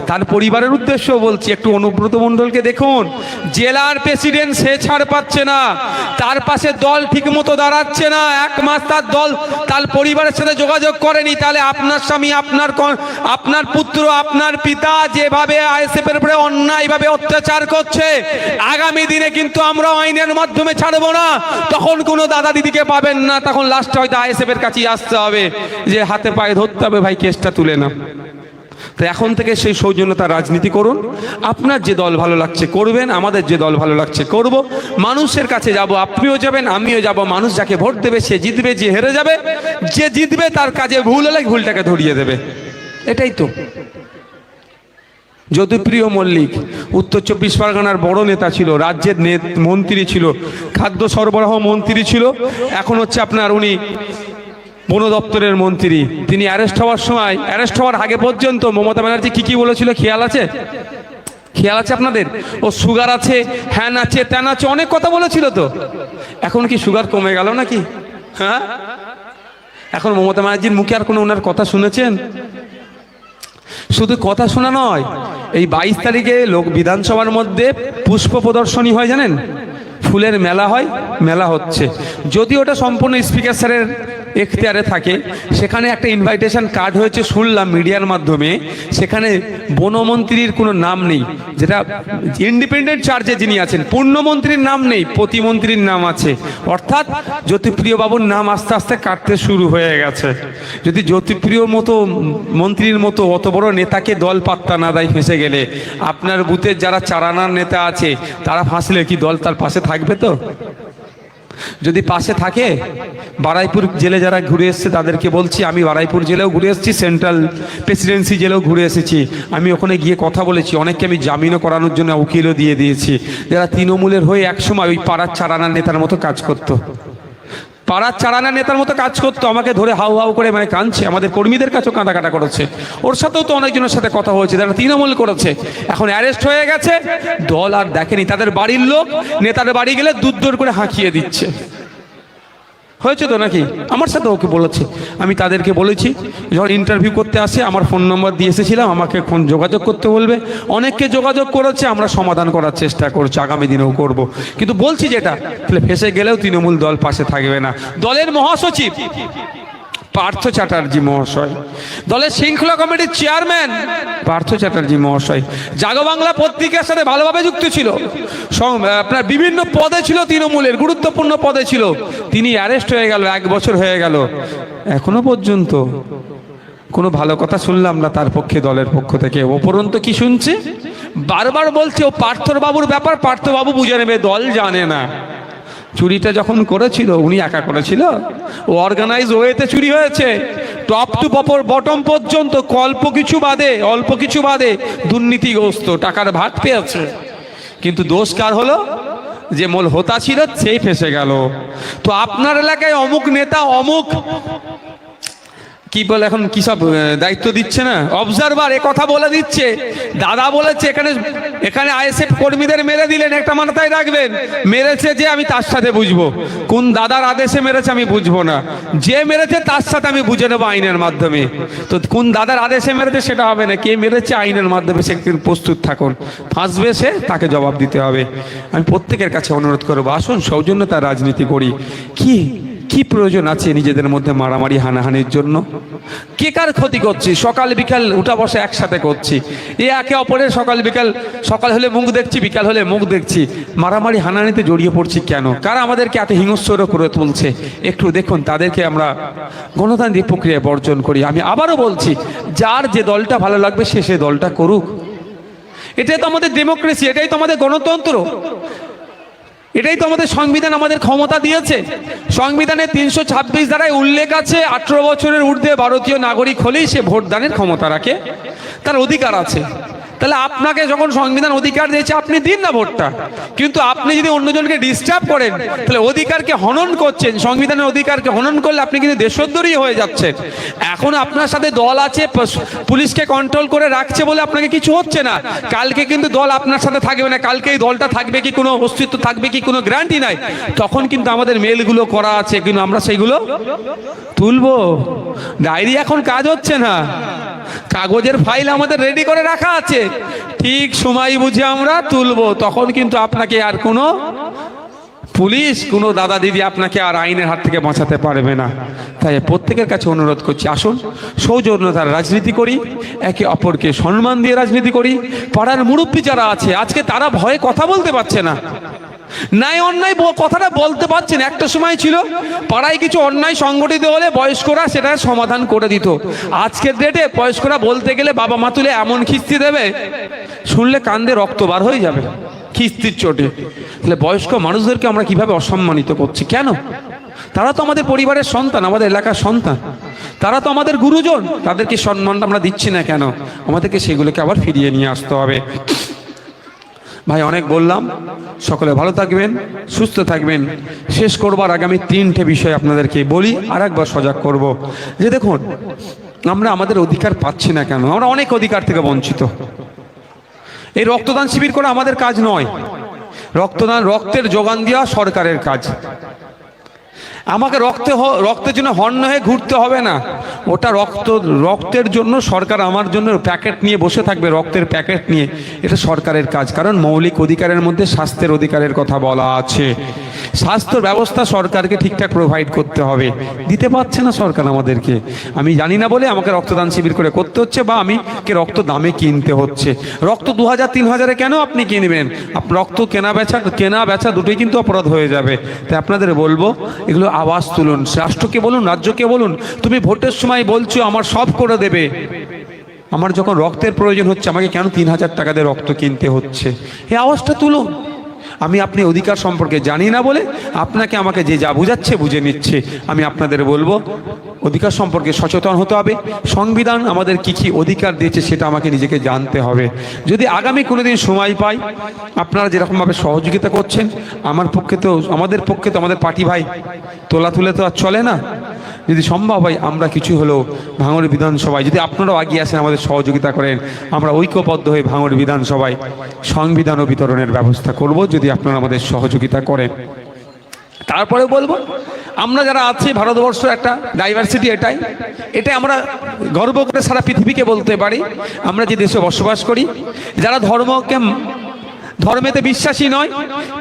[SPEAKER 1] তার পরিবারের উদ্দেশ্য বলছি। একটু অনুব্রত মণ্ডলকে দেখুন, জেলার প্রেসিডেন্ট, সে ছাড় পাচ্ছে না, তার পাশে দল ঠিক মতো দাঁড়াচ্ছে না, 1 মাস তার দল তার পরিবারের সাথে যোগাযোগ করেনি। তাহলে আপনার স্বামী, আপনার পুত্র, আপনার পিতা যেভাবে আইএসএফ এর উপরে অন্যায়ভাবে অত্যাচার করছে, আগামী দিনে কিন্তু আমরা আইনের মাধ্যমে ছাড়বো না। তখন কোনো দাদা দিদিকে পাবেন না, তখন লাস্টে হয়তো আইএসএফ এর কাছেই আসতে হবে, যে হাতে পায়ে ধরতে হবে, ভাই কেসটা তুলে না। তো এখন থেকে সেই সৌজন্যতা রাজনীতি করুন। আপনার যে দল ভালো লাগছে করবেন, আমাদের যে দল ভালো লাগছে করব। মানুষের কাছে যাব, আপনিও যাবেন, আমিও যাব। মানুষ যাকে ভোট দেবে সে জিতবে, যে হেরে যাবে, যে জিতবে তার কাজে ভুল হলে ভুলটাকে ধরিয়ে দেবে। এটাই তো। জ্যোতিপ্রিয় মল্লিক উত্তর 24 পরগনার বড় নেতা ছিল, রাজ্যের মন্ত্রী ছিল, খাদ্য সরবরাহ মন্ত্রী ছিল, এখন হচ্ছে আপনার উনি বন দপ্তরের মন্ত্রী। তিনি অ্যারেস্ট হওয়ার সময়, অ্যারেস্ট হওয়ার আগে পর্যন্ত মমতা ব্যানার্জি কি বলেছিল খেয়াল আছে? খেয়াল আছে আপনাদের? ও সুগার আছে, হ্যান আছে, ত্যান আছে, অনেক কথা বলেছিল তো। এখন কি সুগার কমে গেল নাকি? হ্যাঁ, এখন মমতা ব্যানার্জির মুখে আর কোনো ওনার কথা শুনেছেন? শুধু কথা শোনা নয়, এই 22 তারিখে বিধানসভার মধ্যে পুষ্প প্রদর্শনী হয়, জানেন? ফুলের মেলা হয়, মেলা হচ্ছে। যদি ওটা সম্পূর্ণ স্পিকার স্যারের এখতিয়ারে থাকে, সেখানে একটা ইনভাইটেশন কার্ড হয়েছে শুনলাম মিডিয়ার মাধ্যমে, সেখানে বনমন্ত্রীর কোনো নাম নেই, যেটা ইন্ডিপেন্ডেন্ট চার্জে যিনি আছেন, পূর্ণমন্ত্রীর নাম নেই, প্রতিমন্ত্রীর নাম আছে। অর্থাৎ জ্যোতিপ্রিয় বাবুর নাম আস্তে আস্তে কাটতে শুরু হয়ে গেছে। যদি জ্যোতিপ্রিয় মতো মন্ত্রীর মতো অত বড় নেতাকে দল পাত্তা না দেয় ফেঁসে গেলে, আপনার বুথের যারা চারানার নেতা আছে তারা ফাঁসলে কি দল তার পাশে থাকবে? তো যদি পাশে থাকে, বারাইপুর জেলে যারা ঘুরে এসছে তাদেরকে বলছি, আমি বারাইপুর জেলেও ঘুরে এসেছি, সেন্ট্রাল প্রেসিডেন্সি জেলেও ঘুরে এসেছি। আমি ওখানে গিয়ে কথা বলেছি, অনেককে আমি জামিনও করানোর জন্য উকিলও দিয়ে দিয়েছি, যারা তৃণমূলের হয়ে একসময় ওই পাড়ার চারানার নেতার মতো কাজ করতো, পাড়ার চারানা নেতার মতো কাজ করতো। আমাকে ধরে হাউ হাউ করে মানে কাঁদছে, আমাদের কর্মীদের কাছেও কাঁদাকাটা করেছে। ওর সাথেও তো অনেকজনের সাথে কথা হয়েছে, তারা তৃণমূল করেছে, এখন অ্যারেস্ট হয়ে গেছে। দল আর দেখেনি, তাদের বাড়ির লোক নেতার বাড়ি গেলে দূর করে হাঁকিয়ে দিচ্ছে। হয়েছে তো নাকি? আমার সাথে ওকে বলেছে, আমি তাদেরকে বলেছি যখন ইন্টারভিউ করতে আসে আমার ফোন নম্বর দিয়ে এসেছিলাম, আমাকে ফোন যোগাযোগ করতে বলবে। অনেককে যোগাযোগ করেছে, আমরা সমাধান করার চেষ্টা করছি, আগামী দিনেও করব। কিন্তু বলছি যেটা, ফেসে গেলেও তৃণমূল দল পাশে থাকবে না। দলের মহাসচিব পার্থ চ্যাটার্জি মহাশয়, দলের শৃঙ্খলা কমিটির চেয়ারম্যান পার্থ চ্যাটার্জি মহাশয় জাগো বাংলা পত্রিকার সাথে ভালোভাবে যুক্ত ছিল, আপনার বিভিন্ন পদে ছিল, তৃণমূলের গুরুত্বপূর্ণ পদে ছিল। তিনি অ্যারেস্ট হয়ে গেল, 1 বছর হয়ে গেল, এখনো পর্যন্ত কোনো ভালো কথা শুনলাম না তার পক্ষে, দলের পক্ষ থেকে। উপরন্ত কি শুনছে, বারবার বলছে ও পার্থর বাবুর ব্যাপার, পার্থবাবু বুঝে নেবে, দল জানে না। চুরিটা যখন করেছিল উনি একা করেছিল, ও অর্গানাইজ ওয়েতে চুরি হয়েছে, টপ টু বটম পর্যন্ত, অল্প কিছু বাদে দুর্নীতিগ্রস্ত, টাকার ভাগ পেয়েছে। কিন্তু দোষ কার হলো? যে মূল হোতা ছিল সেই ফেসে গেল। তো আপনার এলাকায় অমুক নেতা অমুক কি বলে, এখন কি সব দায়িত্ব দিচ্ছে না, অবজারভার, এ কথা বলে দিচ্ছে। দাদা বলেছে এখানে আইএসএফ কর্মীদের মেরে দিলেন, একটা মাথায় রাখবেন, মেরেছে যে আমি তার সাথে বুঝবো, কোন দাদার আদেশে মেরেছে আমি বুঝবো না, যে মেরেছে তার সাথে আমি বুঝে নেবো আইনের মাধ্যমে। তো কোন দাদার আদেশে মেরেছে সেটা হবে না, কে মেরেছে আইনের মাধ্যমে সে প্রস্তুত থাকুন, ফাঁসবে সে, তাকে জবাব দিতে হবে। আমি প্রত্যেকের কাছে অনুরোধ করবো, আসুন সৌজন্যতার রাজনীতি করি। কি প্রয়োজন আছে নিজেদের মধ্যে মারামারি হানাহানির জন্য? কে কার ক্ষতি করছি? সকাল বিকাল উঠা বসে একসাথে করছি, একে অপরের সকাল হলে মুখ দেখছি, বিকাল হলে মুখ দেখছি, মারামারি হানাহানিতে জড়িয়ে পড়ছি কেন? কারা আমাদেরকে এত হিংস্র করে তুলছে? একটু দেখুন, তাদেরকে আমরা গণতান্ত্রিক প্রক্রিয়ায় বর্জন করি। আমি আবারও বলছি, যার যে দলটা ভালো লাগবে সে দলটা করুক, এটাই তো আমাদের ডেমোক্রেসি, এটাই তো আমাদের গণতন্ত্র। এটাই তো আমাদের সংবিধান আমাদের ক্ষমতা দিয়েছে। সংবিধানে 326 ধারায় উল্লেখ আছে 18 বছরের ঊর্ধ্বে ভারতীয় নাগরিক হলেই সে ভোটদানের ক্ষমতা রাখে, তার অধিকার আছে। তাহলে আপনাকে যখন সংবিধান অধিকার দিয়েছে আপনি দিন না ভোটটা, কিন্তু আপনি যদি অন্যজনকে ডিস্টার্ব করেন তাহলে অধিকারকে হনন করছেন। সংবিধানের অধিকারকে হনন করলে আপনি কিন্তু দেশদ্রোহী হয়ে যাচ্ছেন। এখন আপনার সাথে দল আছে, পুলিশকে কন্ট্রোল করে রাখছে বলে আপনাকে কিছু হচ্ছে না, কালকে কিন্তু দল আপনার সাথে থাকবে না, কালকে এই দলটা থাকবে কি, কোনো অস্তিত্ব থাকবে কি, কোনো গ্যারান্টি নাই। তখন কিন্তু আমাদের মেলগুলো করা আছে, কিন্তু আমরা সেইগুলো তুলবো। ডায়েরি এখন কাজ হচ্ছে না, কাগজের ফাইল আমাদের রেডি করে রাখা আছে, ঠিক সময় বুঝে আমরা তুলবো। তখন কিন্তু আপনাকে আর কোনো পুলিশ, কোনো দাদা দিদি আপনাকে আর আইনের হাত থেকে বাঁচাতে পারবে না। তাই প্রত্যেকের কাছে অনুরোধ করছি, আসুন সৌজন্যতার রাজনীতি করি, একে অপরকে সম্মান দিয়ে রাজনীতি করি। পাড়ার মুরব্বী যারা আছে আজকে তারা ভয়ে কথা বলতে পারছে না, নাই অন্যায় কথাটা বলতে পারছেন। একটা সময় ছিল পাড়ায় কিছু অন্যায় সংগঠিত হলে বয়স্করা সেটা সমাধান করে দিত। আজকের ডেটে বয়স্করা বলতে গেলে বাবা মা তুলে এমন খিস্তি দেবে, শুনলে কান্দে রক্ত বার হয়ে যাবে খিস্তির চোটে। তাহলে বয়স্ক মানুষদেরকে আমরা কিভাবে অসম্মানিত করছি? কেন? তারা তো আমাদের পরিবারের সন্তান, আমাদের এলাকার সন্তান, তারা তো আমাদের গুরুজন। তাদেরকে সম্মানটা আমরা দিচ্ছি না কেন? আমাদেরকে সেগুলোকে আবার ফিরিয়ে নিয়ে আসতে হবে। ভাই অনেক বললাম, সকলে ভালো থাকবেন, সুস্থ থাকবেন। শেষ করবার আগে আমি 3টে বিষয় আপনাদেরকে বলি, আর একবার সজাগ করব যে দেখুন আমরা আমাদের অধিকার পাচ্ছি না কেন? আমরা অনেক অধিকার থেকে বঞ্চিত। এই রক্তদান শিবির করা আমাদের কাজ নয়, রক্তের যোগান দেওয়া সরকারের কাজ। আমাকে রক্তের জন্য হন্য হয়ে ঘুরতে হবে না, ওটা রক্তের জন্য সরকার আমার জন্য প্যাকেট নিয়ে বসে থাকবে, রক্তের প্যাকেট নিয়ে। এটা সরকারের কাজ, কারণ মৌলিক অধিকারের মধ্যে স্বাস্থ্যের অধিকারের কথা বলা আছে। স্বাস্থ্য ব্যবস্থা সরকারকে ঠিকঠাক প্রোভাইড করতে হবে, দিতে পারছে না সরকার আমাদেরকে। আমি জানি না বলে আমাকে রক্তদান শিবির করে করতে হচ্ছে, বা আমাকে রক্ত দামে কিনতে হচ্ছে। রক্ত 2000-3000 কেন আপনি কিনবেন? রক্ত কেনা বেচা দুটোই কিন্তু অপরাধ হয়ে যাবে। তাই আপনাদের বলবো এগুলো আওয়াজ তুলুন, রাষ্ট্রকে বলুন, রাজ্যকে বলুন, তুমি ভোটের সময় বলছো আমার সব করে দেবে, আমার যখন রক্তের প্রয়োজন হচ্ছে আমাকে কেন 3000 টাকা দিয়ে রক্ত কিনতে হচ্ছে? এই আওয়াজটা তুলুন। আমি আপনি অধিকার সম্পর্কে জানি না বলে আপনাকে আমাকে যে যা বুঝাচ্ছে বুঝে নিচ্ছে। আমি আপনাদের বলবো অধিকার সম্পর্কে সচেতন হতে হবে। সংবিধান আমাদের কি কি অধিকার দিয়েছে সেটা আমাকে নিজেকে জানতে হবে। যদি আগামী কোনোদিন সময় পাই, আপনারা যেরকমভাবে সহযোগিতা করছেন, আমাদের পক্ষে তো আমাদের পার্টি ভাই তোলা তুলে তো আর চলে না। যদি সম্ভব হয় আমরা কিছু হলেও ভাঙড় বিধানসভায়, যদি আপনারাও এগিয়ে আসেন আমাদের সহযোগিতা করেন, আমরা ঐক্যবদ্ধ হয়ে ভাঙড় বিধানসভায় সংবিধান ও বিতরণের ব্যবস্থা করব, যদি আপনারা আমাদের সহযোগিতা করেন। তারপরে বলবো আমরা যারা আছি, ভারতবর্ষ একটা ডাইভার্সিটি, এটাই আমরা গর্ব করে সারা পৃথিবীকে বলতে পারি আমরা যে দেশে বসবাস করি। যারা ধর্মেতে বিশ্বাসী নয়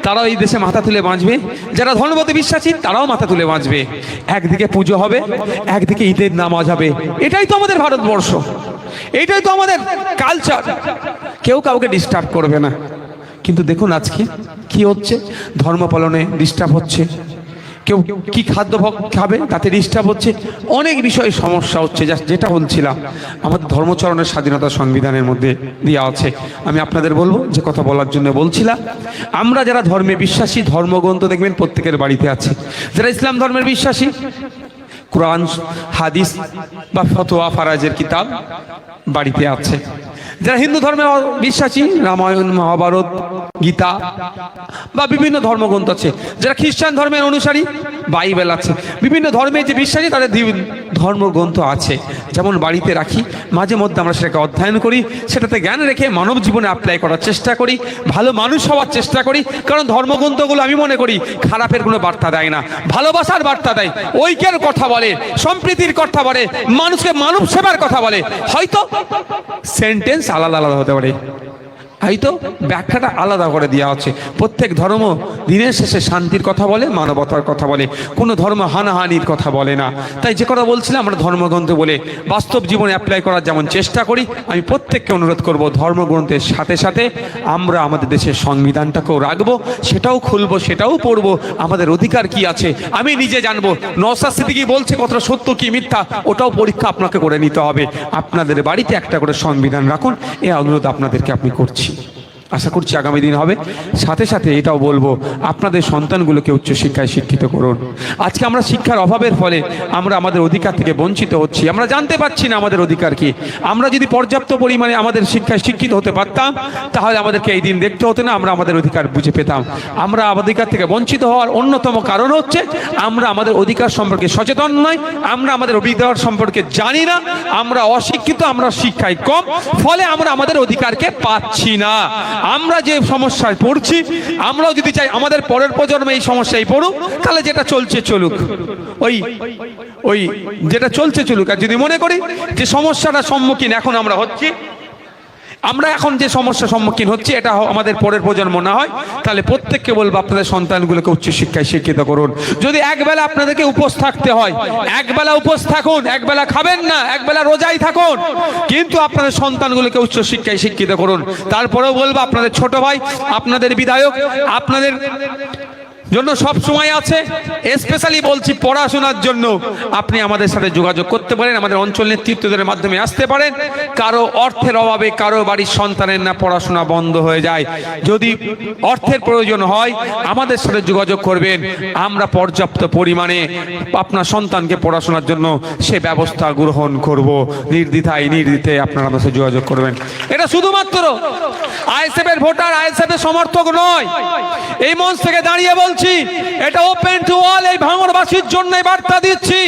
[SPEAKER 1] তারাও এই দেশে মাথা তুলে বাঁচবে, যারা ধর্মতে বিশ্বাসী তারাও মাথা তুলে বাঁচবে। একদিকে পুজো হবে, একদিকে ঈদের নামাজ হবে। এটাই তো আমাদের ভারতবর্ষ, এটাই তো আমাদের কালচার। কেউ কাউকে ডিস্টার্ব করবে না। কিন্তু দেখুন আজকে কি হচ্ছে, ধর্ম পালনে ডিস্টার্ব হচ্ছে, কেউ কি খাদ্য খাবে তাতে ডিস্টার্ব হচ্ছে, অনেক বিষয়ে সমস্যা হচ্ছে। যেটা বলছিলাম আমাদের ধর্মচরণের স্বাধীনতা সংবিধানের মধ্যে দেওয়া আছে। আমি আপনাদের বলবো যে কথা বলার জন্য বলছিলাম, আমরা যারা ধর্মে বিশ্বাসী, ধর্মগ্রন্থ দেখবেন প্রত্যেকের বাড়িতে আছে। যারা ইসলাম ধর্মের বিশ্বাসী, কোরআন, হাদিস বা ফতোয়া ফারাজের কিতাব বাড়িতে আছে। যারা হিন্দু ধর্মে বিশ্বাসী, রামায়ণ, মহাভারত, গীতা বা বিভিন্ন ধর্মগ্রন্থ আছে। যারা খ্রিস্টান ধর্মের অনুসারী, বাইবেল আছে। বিভিন্ন ধর্মের যে বিশ্বাসী তাদের ধর্মগ্রন্থ আছে। যেমন বাড়িতে রাখি, মাঝে মধ্যে আমরা সেটাকে অধ্যয়ন করি, সেটাতে জ্ঞান রেখে মানব জীবনে অ্যাপ্লাই করার চেষ্টা করি, ভালো মানুষ হওয়ার চেষ্টা করি। কারণ ধর্মগ্রন্থগুলো আমি মনে করি খারাপের কোনো বার্তা দেয় না, ভালোবাসার বার্তা দেয়, ঐক্যের কথা বলে, সম্প্রীতির কথা বলে, মানুষকে মানব সেবার কথা বলে। হয়তো সেন্টেন্স আলাদা আলাদা হতে পারে, হয়তো ব্যাখ্যাটা আলাদা করে দেওয়া আছে। প্রত্যেক ধর্ম দিনের শেষে শান্তির কথা বলে, মানবতার কথা বলে, কোনো ধর্ম হানাহানির কথা বলে না। তাই যে কথা বলছিলাম আমরা ধর্মগ্রন্থ বলে বাস্তব জীবনে অ্যাপ্লাই করার যেমন চেষ্টা করি, আমি প্রত্যেককে অনুরোধ করব ধর্মগ্রন্থের সাথে সাথে আমরা আমাদের দেশের সংবিধানটাকেও রাখবো, সেটাও খুলবো, সেটাও পড়বো। আমাদের অধিকার কি আছে আমি নিজে জানবো। নওশাদ সিদ্দিকী বলছে কতটা সত্য কি মিথ্যা, ওটাও পরীক্ষা আপনাকে করে নিতে হবে। আপনাদের বাড়িতে একটা করে সংবিধান রাখুন, এই অনুরোধ আপনাদেরকে আমি করছি। আশা করছি আগামী দিন হবে। সাথে সাথে এটাও বলবো, আপনাদের সন্তানগুলোকে উচ্চশিক্ষায় শিক্ষিত করুন। আজকে আমরা শিক্ষার অভাবের ফলে আমরা আমাদের অধিকার থেকে বঞ্চিত হচ্ছি, আমরা জানতে পারছি না আমাদের অধিকার কি। আমরা যদি পর্যাপ্ত পরিমাণে আমাদের শিক্ষায় শিক্ষিত হতে পারতাম, তাহলে আমাদেরকে এই দিন দেখতে হতো না, আমরা আমাদের অধিকার বুঝে পেতাম। আমরা অধিকার থেকে বঞ্চিত হওয়ার অন্যতম কারণ হচ্ছে আমরা আমাদের অধিকার সম্পর্কে সচেতন নই, আমরা আমাদের অধিকার সম্পর্কে জানি না, আমরা অশিক্ষিত, আমরা শিক্ষায় কম, ফলে আমরা আমাদের অধিকারকে পাচ্ছি না। আমরা যে সমস্যায় পড়ছি, আমরাও যদি চাই আমাদের পরের প্রজন্ম এই সমস্যায় পড়ুক, তাহলে যেটা চলছে চলুক, ওই যেটা চলছে চলুক। আর যদি মনে করি যে সমস্যাটার সম্মুখীন এখন আমরা হচ্ছি, আমরা এখন যে সমস্যার সম্মুখীন হচ্ছি এটা আমাদের পরের প্রজন্ম না হয়, তাহলে প্রত্যেককে বলবো আপনাদের সন্তানগুলোকে উচ্চশিক্ষায় শিক্ষিত করুন। যদি একবেলা আপনাদেরকে উপোস থাকতে হয়, একবেলা উপোস থাকুন, একবেলা খাবেন না, একবেলা রোজাই থাকুন, কিন্তু আপনাদের সন্তানগুলোকে উচ্চশিক্ষায় শিক্ষিত করুন। তারপরেও বলবো আপনাদের ছোট ভাই, আপনাদের বিধায়ক আপনাদের জন্য সব সময় আছে। স্পেশালি বলছি পড়াশোনার জন্য আপনি আমাদের সাথে যোগাযোগ করতে পারেন, আমাদের অঞ্চল নেতৃত্বদের মাধ্যমে আসতে পারেন। কারো অর্থের অভাবে কারো বাড়ির সন্তানের না পড়াশোনা বন্ধ হয়ে যায়, যদি অর্থের প্রয়োজন হয় আমাদের সাথে যোগাযোগ করবেন, আমরা পর্যাপ্ত পরিমাণে আপনার সন্তানকে পড়াশোনার জন্য সে ব্যবস্থা গ্রহণ করব। নির্দ্বিধায় আপনারা আমাদের সাথে যোগাযোগ করবেন। এটা শুধুমাত্র আইএসএফ এর ভোটার, আইএসএফ এর সমর্থক নয়, এই মঞ্চ থেকে দাঁড়িয়ে বলছি এটা ওপেন টু অল, এই ভাঙড়বাসীর জন্য বার্তা দিচ্ছি।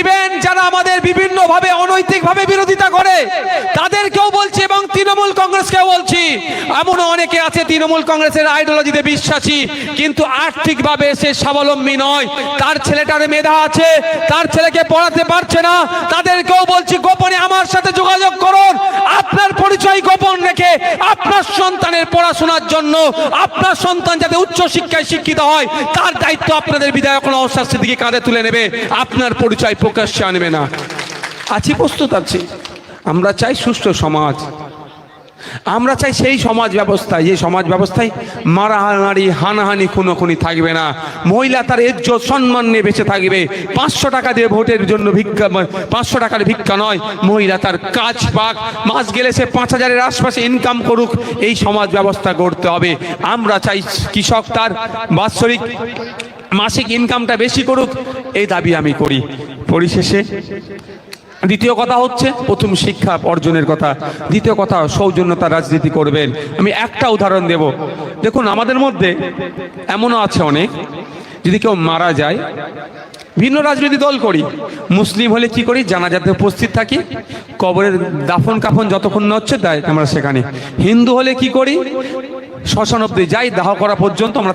[SPEAKER 1] ইভেন যারা আমাদের বিভিন্ন ভাবে অনৈতিক ভাবে বিরোধিতা করে তাদেরকেও বলছি, এবং তৃণমূল কংগ্রেসকেও বলছি। এমনও অনেকে আছে তৃণমূল কংগ্রেসের আইডিওলজিতে বিশ্বাসী, কিন্তু আর্থিকভাবে সে স্বাবলম্বী নয়, তার ছেলেটার মেধা আছে, তার ছেলেকে পড়াতে পারছে না, তাদেরকেও বলছি গোপনে আমার সাথে যোগাযোগ করুন। আপনার পরিচয় গোপন রেখে আপনার সন্তানের পড়াশোনার জন্য, আপনার সন্তান যাতে উচ্চশিক্ষায় শিক্ষিত হয়, তার দায়িত্ব আপনাদের বিধায়ক নওশাদ সিদ্দিকী কাঁধে তুলে নেবে, আপনার পরিচয় প্রকাশ্যে আনবে না। আছি, প্রস্তুত আছি। আমরা চাই সুষ্ঠু সমাজ, আমরা চাই সেই সমাজ ব্যবস্থায়, যে সমাজ ব্যবস্থায় মারামারি, হানাহানি, খুনোখুনি থাকবে না। মহিলা তার ইজ্জত সম্মান নিয়ে বেঁচে থাকবে। 500 টাকা দিয়ে ভোটের জন্য ভিক্ষা, 500 টাকার ভিক্ষা নয়, মহিলা তার কাজ পাক, মাস গেলে সে 5000-এর আশপাশে ইনকাম করুক, এই সমাজ ব্যবস্থা করতে হবে। আমরা চাই কৃষক তার বাৎসরিক মাসিক ইনকামটা বেশি করুক, এই দাবি আমি করি। পরিশেষে দ্বিতীয় কথা হচ্ছে প্রথম শিক্ষা অর্জনের কথা, দ্বিতীয় কথা সৌজন্যতা রাজনীতি করবেন। আমি একটা উদাহরণ দেব। দেখুন, আমাদের মধ্যে এমনও আছে অনেক, যদি কেউ মারা যায়, ভিন্ন রাজনৈতিক দল করি, মুসলিম হলে কি করি, জানাজাতে উপস্থিত থাকি, কবরের দাফন কাফন যতক্ষণ না হচ্ছে তাই আমরা সেখানে। হিন্দু হলে কি করি, শ্মশান অব্দি যাই, দাহ করা পর্যন্ত আমরা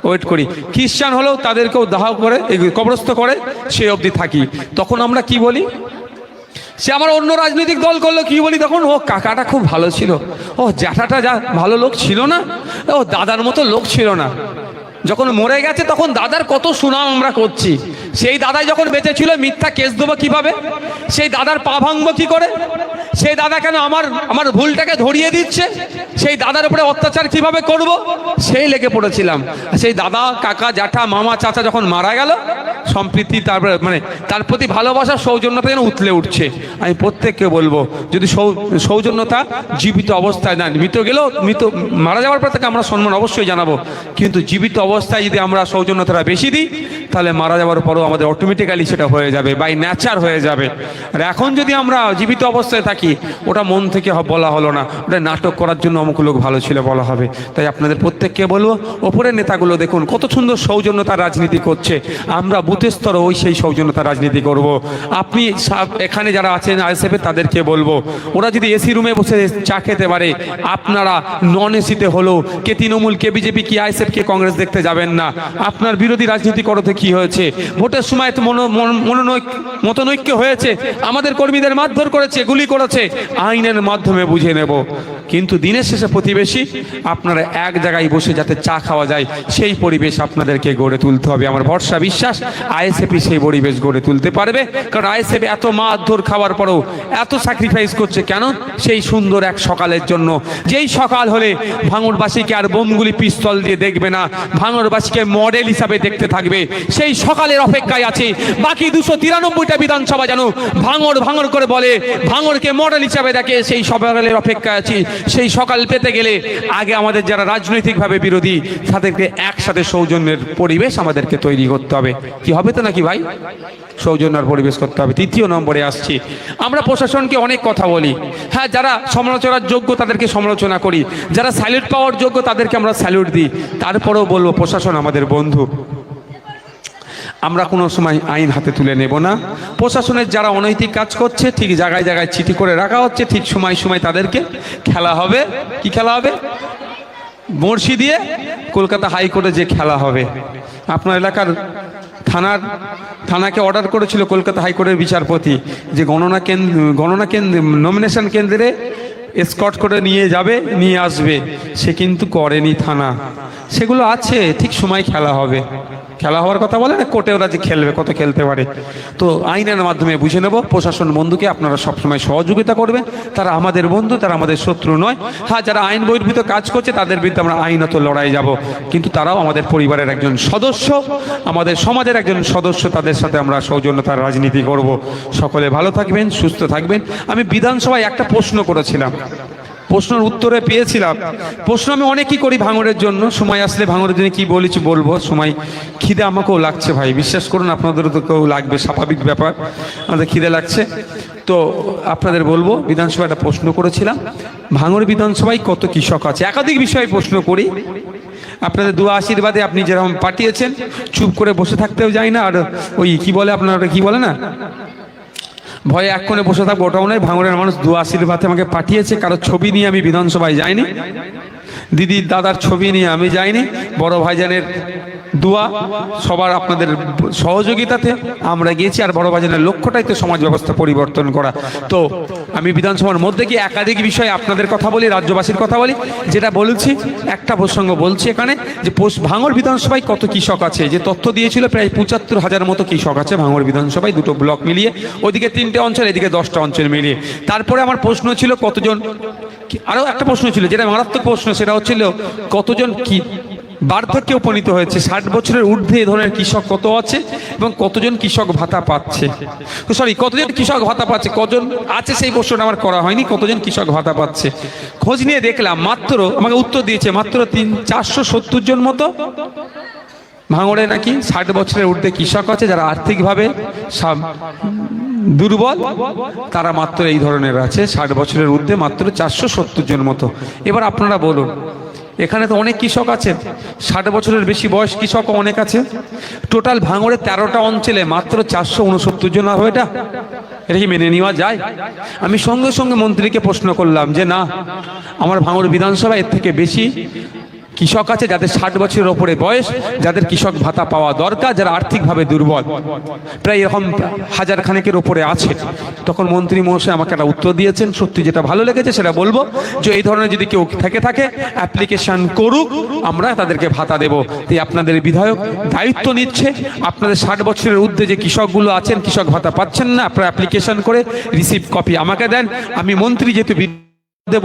[SPEAKER 1] ওয়েট করি। খ্রিস্টান হলেও তাদেরকেও দাহ করে, কবরস্থ করে, সে অবধি থাকি। তখন আমরা কি বলি, সে আমার অন্য রাজনৈতিক দল করলো, কি বলি তখন, ও কাকাটা খুব ভালো ছিল, ও জ্যাঠাটা যা ভালো লোক ছিল না, ও দাদার মতো লোক ছিল না। যখন মরে গেছে তখন দাদার কত সুনাম আমরা করছি, সেই দাদাই যখন বেঁচে ছিল মিথ্যা কেস দেবো কিভাবে, সেই দাদার পা ভাঙবো কি করে, সেই দাদা কেন আমার ভুলটাকে ধরিয়ে দিচ্ছে, সেই দাদার উপরে অত্যাচার কিভাবে করব, সেই লেগে পড়েছিলাম। সেই দাদা, কাকা, জ্যাঠা, মামা, চাচা যখন মারা গেল, সম্প্রীতি তারপরে মানে তার প্রতি ভালোবাসা, সৌজন্যতা যেন উতলে উঠছে। আমি প্রত্যেককে বলবো, যদি সৌজন্যতা জীবিত অবস্থায় না, মৃত গেলেও, মারা যাওয়ার পর তাকে আমরা সম্মান অবশ্যই জানাবো, কিন্তু জীবিত অবস্থায় যদি আমরা সৌজন্যতাটা বেশি দিই, তাহলে মারা যাওয়ার পরও আমাদের অটোমেটিক্যালি সেটা হয়ে যাবে, বাই নেচার হয়ে যাবে। আর এখন যদি আমরা জীবিত অবস্থায় থাকি, ওটা মন থেকে বলা হলো না, ওটা নাটক করার জন্য অমুক লোক ভালো ছিল বলা হবে। তাই আপনাদের প্রত্যেককে বলবো, ওপরের নেতাগুলো দেখুন কত সুন্দর সৌজন্যতার রাজনীতি করছে, আমরা বুথ স্তরে ওই সেই সৌজন্যতার রাজনীতি করব। আপনি এখানে যারা আছেন আইএসএফে, তাদেরকে বলবো, ওরা যদি এসি রুমে বসে চা খেতে পারে, আপনারা নন এসিতে হলো, কে তৃণমূল, কে বিজেপি, কি আইএসএফ, কে কংগ্রেস দেখতে যাবেন না। আপনার বিরোধী রাজনীতি করতে কি হয়েছে, ভোটের সময় তো মতনৈক্য হয়েছে, আমাদের কর্মীদের মারধর করেছে, গুলি করেছে, আইনের মাধ্যমে বুঝে নেব, কিন্তু দিনের শেষে প্রতিবেশী আপনারা এক জায়গায় বসে যাতে চা খাওয়া যায়, সেই পরিবেশ আপনাদেরকে গড়ে তুলতে হবে। আমার ভরসা, বিশ্বাস আইএসএফই সেই পরিবেশ গড়ে তুলতে পারবে। কারণ আইএসএফ এত মারধর খাওয়ার পরেও এত স্যাক্রিফাইস করছে কেন, সেই সুন্দর এক সকালের জন্য, যেই সকাল হলে ভাঙড়বাসীকে আর বোমগুলি পিস্তল দিয়ে দেখবে না, ভাঙড়বাসীকে মডেল হিসাবে দেখতে থাকবে, সেই সকালের অপেক্ষায় আছে। বাকি 293টা বিধানসভা যেন ভাঙড় ভাঙড় করে বলে, ভাঙড়কে মডেল হিসাবে দেখে, সেই সকালের অপেক্ষায় আছি। সেই সকাল পেতে গেলে আগে আমাদের যারা রাজনৈতিকভাবে বিরোধী তাদেরকে একসাথে সৌজন্যের পরিবেশ আমাদেরকে তৈরি করতে হবে। কি হবে তো নাকি ভাই? সৌজন্যের পরিবেশ করতে হবে। তৃতীয় নম্বরে আসছি, আমরা প্রশাসনকে অনেক কথা বলি, হ্যাঁ, যারা সমালোচনার যোগ্য তাদেরকে সমালোচনা করি, যারা স্যালুট পাওয়ার যোগ্য তাদেরকে আমরা স্যালুট দিই। তারপরেও বলবো প্রশাসন আমাদের বন্ধু, আমরা কোনো সময় আইন হাতে তুলে নেব না। প্রশাসনের যারা অনৈতিক কাজ করছে ঠিক জায়গায় জায়গায় চিঠি করে রাখা হচ্ছে, ঠিক সময় সময় তাদেরকে খেলা হবে। কি খেলা হবে? বড়শি দিয়ে কলকাতা হাইকোর্টে যে খেলা হবে। আপনার এলাকার থানাকে অর্ডার করেছিল কলকাতা হাইকোর্টের বিচারপতি যে গণনা কেন্দ্র নমিনেশন কেন্দ্রে এসকর্ট করে নিয়ে যাবে, নিয়ে আসবে, সে কিন্তু করেনি থানা। সেগুলো আছে, ঠিক সময় খেলা হবে। খেলা হওয়ার কথা বলে না, কোর্টে ওরা যে খেলবে, কত খেলতে পারে। তো আইনের মাধ্যমে বুঝে নেব প্রশাসন বন্ধুকে আপনারা সবসময় সহযোগিতা করবেন। তারা আমাদের বন্ধু, তারা আমাদের শত্রু নয়। হ্যাঁ, যারা আইন বহির্ভূত কাজ করছে তাদের বিরুদ্ধে আমরা আইনত লড়াই যাব, কিন্তু তারাও আমাদের পরিবারের একজন সদস্য, আমাদের সমাজের একজন সদস্য। তাদের সাথে আমরা সৌজন্যতার রাজনীতি করব। সকলে ভালো থাকবেন, সুস্থ থাকবেন। আমি বিধানসভায় একটা প্রশ্ন করেছিলাম, প্রশ্নের উত্তরে পেয়েছিলাম। প্রশ্ন আমি অনেকই করি ভাঙড়ের জন্য, সময় আসলে ভাঙড়ের জন্য কি বলেছি বলবো। সময় খিদে আমাকেও লাগছে ভাই, বিশ্বাস করুন, আপনাদেরও তো কেউ লাগবে, স্বাভাবিক ব্যাপার, আমাদের খিদে লাগছে। তো আপনাদের বলবো, বিধানসভায় একটা প্রশ্ন করেছিলাম, ভাঙড় বিধানসভায় কত কৃষক আছে। একাধিক বিষয়ে প্রশ্ন করি, আপনাদের দোয়া আশীর্বাদে আপনি যেরকম পাঠিয়েছেন, চুপ করে বসে থাকতেও যাই না। আর ওই কি বলে আপনারা, কি বলে না, ভয়ে এক কোণে বসে থাকবো, ওটাও নয়। ভাঙড়ের মানুষ দোয়া আশীর্বাদে আমাকে পাঠিয়েছে। কারো ছবি নিয়ে আমি বিধানসভায় যাইনি, দিদির দাদার ছবি নিয়ে আমি যাইনি। বড় ভাইজানের দোয়া, সবার আপনাদের সহযোগিতাতে আমরা গিয়েছি। আর বড় ভাইজানের লক্ষ্যটাই তো সমাজ ব্যবস্থা পরিবর্তন করা। তো আমি বিধানসভার মধ্যে গিয়ে একাধিক বিষয়ে আপনাদের কথা বলি, রাজ্যবাসীর কথা বলি। যেটা বলছি, একটা প্রসঙ্গ বলছি এখানে, যে ভাঙড় বিধানসভায় কত কৃষক আছে। যে তথ্য দিয়েছিল, প্রায় ৭৫,০০০ মতো কৃষক আছে ভাঙড় বিধানসভায়, দুটো ব্লক মিলিয়ে, ওইদিকে 3টে অঞ্চল, এদিকে 10টা অঞ্চল মিলিয়ে। তারপরে আমার প্রশ্ন ছিল কতজন, আরও একটা প্রশ্ন ছিল যেটা মারাত্মক প্রশ্ন, সেটা হচ্ছিল কতজন কি বার্ধক্যে উপনীত হয়েছে, 60 বছরের ঊর্ধ্বে এ ধরনের কৃষক কত আছে, এবং কতজন কৃষক ভাতা পাচ্ছে। কতজন কৃষক ভাতা পাচ্ছে, কজন আছে সেই প্রশ্নটা আমার করা হয়নি। কতজন কৃষক ভাতা পাচ্ছে খোঁজ নিয়ে দেখলাম, মাত্র আমাকে উত্তর দিয়েছে মাত্র 470 জন মতো ভাঙড়ে নাকি 60 বছরের ঊর্ধ্বে কৃষক আছে, যারা আর্থিকভাবে দুর্বল, তারা মাত্র এই ধরনের আছে। 60 বছরের ঊর্ধ্বে মাত্র 470 জন মতো। এবার আপনারা বলুন, এখানে তো অনেক কৃষক আছেন, 60 বছরের বেশি বয়স কৃষকও অনেক আছে। টোটাল ভাঙড়ে 13টা অঞ্চলে মাত্র 469 জন হবে। এটা কি মেনে নেওয়া যায়? আমি সঙ্গে সঙ্গে মন্ত্রীকে প্রশ্ন করলাম যে না, আমার ভাঙড় বিধানসভা এর থেকে বেশি কৃষক আছে যাদের 60 বছরের ওপরে বয়স, যাদের কৃষক ভাতা পাওয়া দরকার, যারা আর্থিকভাবে দুর্বল, প্রায় এরকম 1000 খানেকের ওপরে আছে। তখন মন্ত্রী মহাশয় আমাকে একটা উত্তর দিয়েছেন, সত্যি যেটা ভালো লেগেছে সেটা বলবো, যে এই ধরনের যদি কেউ থাকে অ্যাপ্লিকেশন করুক, আমরা তাদেরকে ভাতা দেব। তাই আপনাদের বিধায়ক দায়িত্ব নিচ্ছে, আপনাদের 60 বছরের ঊর্ধ্বে যে কৃষকগুলো আছেন, কৃষক ভাতা পাচ্ছেন না, আপনারা অ্যাপ্লিকেশন করে রিসিভ কপি আমাকে দেন। আমি মন্ত্রী যেহেতু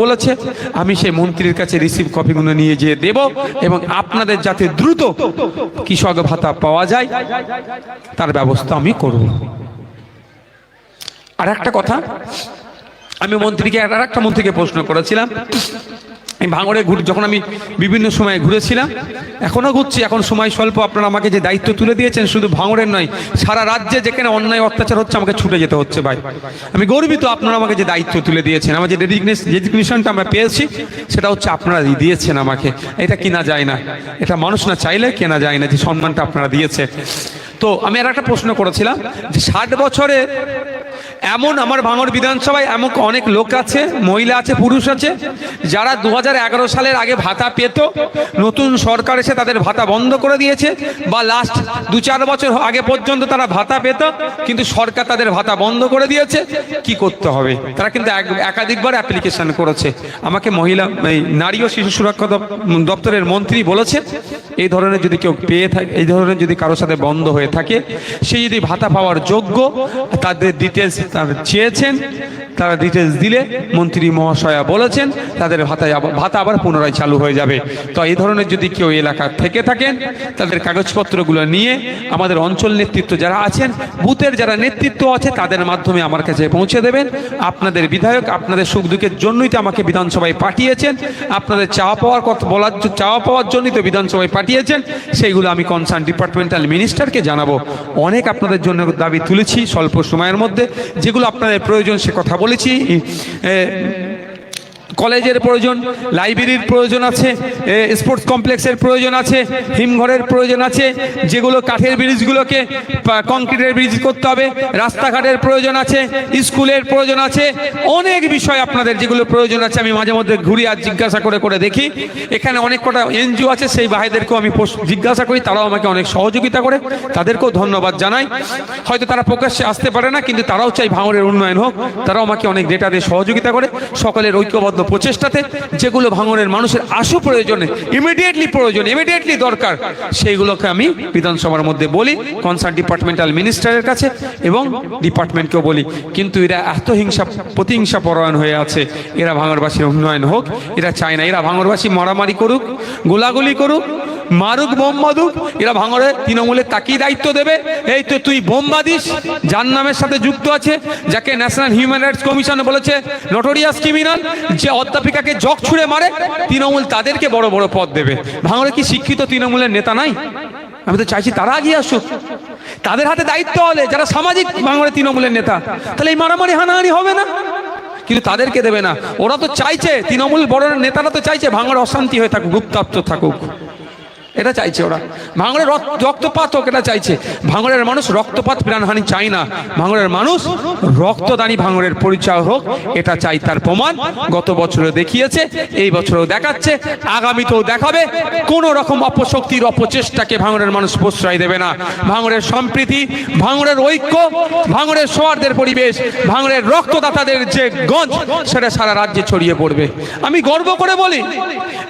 [SPEAKER 1] বলেছে, আমি সেই মন্ত্রীর কাছে রিসিভ কপিগুলো নিয়ে যেয়ে দেব, এবং আপনাদের যাতে দ্রুত কৃষক ভাতা পাওয়া যায় তার ব্যবস্থা আমি করব। আর একটা কথা, আমি আরেকটা মন্ত্রীকে প্রশ্ন করেছিলাম, ভাঙড়ে যখন আমি বিভিন্ন সময়ে ঘুরেছিলাম, এখনো ঘুরছি, এখন সময় স্বল্প, আপনারা আমাকে যে দায়িত্ব তুলে দিয়েছেন, শুধু ভাঙড়ের নয়, সারা রাজ্যে যেখানে অন্যায় অত্যাচার হচ্ছে আমাকে ছুটে যেতে হচ্ছে। ভাই, আমি গর্বিত, আপনারা আমাকে যে দায়িত্ব তুলে দিয়েছেন, আমার যে ডেজিগনেশনটা আমরা পেয়েছি, সেটা হচ্ছে আপনারা দিয়েছেন আমাকে। এটা কিনা যায় না, এটা মানুষ না চাইলে কেনা যায় না, যে সম্মানটা আপনারা দিয়েছে। তো আমি আর একটা প্রশ্ন করেছিলাম, যে 60 বছরে এমন আমার ভাঙড় বিধানসভায় এমন অনেক লোক আছে, মহিলা আছে, পুরুষ আছে, যারা 2011 সালের আগে ভাতা পেত, নতুন সরকার এসে তাদের ভাতা বন্ধ করে দিয়েছে, বা লাস্ট 2-4 বছর আগে পর্যন্ত তারা ভাতা পেত, কিন্তু সরকার তাদের ভাতা বন্ধ করে দিয়েছে। কি করতে হবে? তারা কিন্তু একাধিকবার অ্যাপ্লিকেশন করেছে। আমাকে নারী ও শিশু সুরক্ষা দপ্তরের মন্ত্রী বলেছে, এই ধরনের যদি কেউ পেয়ে থাকে, এই ধরনের যদি কারোর সাথে বন্ধ হয়ে থাকে, সে যদি ভাতা পাওয়ার যোগ্য, তাদের ডিটেলস তারা চেয়েছেন, তারা ডিটেলস দিলে মন্ত্রী মহাশয়া বলেছেন তাদের ভাতা আবার পুনরায় চালু হয়ে যাবে। তো এই ধরনের যদি কেউ এলাকা থেকে থাকেন তাদের কাগজপত্রগুলো নিয়ে আমাদের অঞ্চল নেতৃত্ব যারা আছেন, বুথের যারা নেতৃত্ব আছে তাদের মাধ্যমে আমার কাছে পৌঁছে দেবেন। আপনাদের বিধায়ক আপনাদের সুখ দুঃখের জন্যই তো আমাকে বিধানসভায় পাঠিয়েছেন, আপনাদের চাওয়া পাওয়ার জন্যই তো বিধানসভায় পাঠিয়েছেন, সেইগুলো আমি কনসার্ন ডিপার্টমেন্টাল মিনিস্টারকে জানাবো। অনেক আপনাদের জন্য দাবি তুলেছি স্বল্প সময়ের মধ্যে, যেগুলো আপনাদের প্রয়োজন সে কথা বলেছি। কলেজের প্রয়োজন, লাইব্রেরির প্রয়োজন আছে, স্পোর্টস কমপ্লেক্সের প্রয়োজন আছে, হিমঘরের প্রয়োজন আছে, যেগুলো কাঠের ব্রিজগুলোকে কংক্রিটের ব্রিজ করতে হবে, রাস্তাঘাটের প্রয়োজন আছে, স্কুলের প্রয়োজন আছে, অনেক বিষয় আপনাদের যেগুলো প্রয়োজন আছে আমি মাঝে মধ্যে ঘুরি আর জিজ্ঞাসা করে করে দেখি। এখানে অনেক কটা এনজিও আছে, সেই ভাইদেরকেও আমি জিজ্ঞাসা করি, তারাও আমাকে অনেক সহযোগিতা করে, তাদেরকেও ধন্যবাদ জানাই। হয়তো তারা প্রকাশ্যে আসতে পারে না, কিন্তু তারাও চাই ভাঙড়ের উন্নয়ন হোক, তারাও আমাকে অনেক ডেটা দিয়ে সহযোগিতা করে। সকলের ঐক্যবদ্ধ প্রচেষ্টাতে যেগুলো ভাঙড়ের মানুষের আশু প্রয়োজনে ইমিডিয়েটলি দরকার, সেইগুলোকে আমি বিধানসভার মধ্যে বলি কনসার্ন ডিপার্টমেন্টাল মিনিস্টারের কাছে এবং ডিপার্টমেন্টকেও বলি। কিন্তু এরা এত প্রতিহিংসা পরায়ণ হয়ে আছে, এরা ভাঙড়বাসীর উন্নয়ন হোক এরা চায় না। এরা ভাঙড়বাসী মারামারি করুক, গোলাগুলি করুক, মারুক, বোম বাঁধুক, এরা ভাঙড়ে তৃণমূলের তাকেই দায়িত্ব দেবে। এই তো তুই বোম বাঁধিস, যার নামের সাথে যুক্ত আছে, যাকে ন্যাশনাল হিউম্যান রাইটস কমিশন বলেছে নটোরিয়াস ক্রিমিনাল, যে অধ্যাপিকাকে জগ ছুঁড়ে মারে, তৃণমূল তাদেরকে বড় বড় পদ দেবে। ভাঙড়ে কি শিক্ষিত তৃণমূলের নেতা নাই? আমি তো চাইছি তারা আগিয়ে আসুক, তাদের হাতে দায়িত্ব হলে, যারা সামাজিক ভাঙড়ে তৃণমূলের নেতা, তাহলে এই মারামারি হানাহানি হবে না। কিন্তু তাদেরকে দেবে না। ওরা তো চাইছে, তৃণমূল বড় নেতারা তো চাইছে ভাঙড়ে অশান্তি হয়ে থাকুক, গুপ্তাপ্ত থাকুক, এটা চাইছে ওরা। ভাঙড়ের রক্তপাত হোক এটা চাইছে। ভাঙড়ের মানুষ রক্তপাত প্রাণহানি চায় না, ভাঙড়ের মানুষ রক্তদানী ভাঙড়ের পরিচয় হোক এটা চাই। তার প্রমাণ গত বছরে দেখিয়েছে, এই বছরেও দেখাচ্ছে, আগামীতেও দেখাবে। কোন রকম অপশক্তির অপচেষ্টাকে ভাঙড়ের মানুষ প্রশ্রয় দেবে না। ভাঙড়ের সম্প্রীতি, ভাঙড়ের ঐক্য, ভাঙড়ের সৌহার্দের পরিবেশ, ভাঙড়ের রক্তদাতাদের যে গঞ্জ, সেটা সারা রাজ্যে ছড়িয়ে পড়বে। আমি গর্ব করে বলি,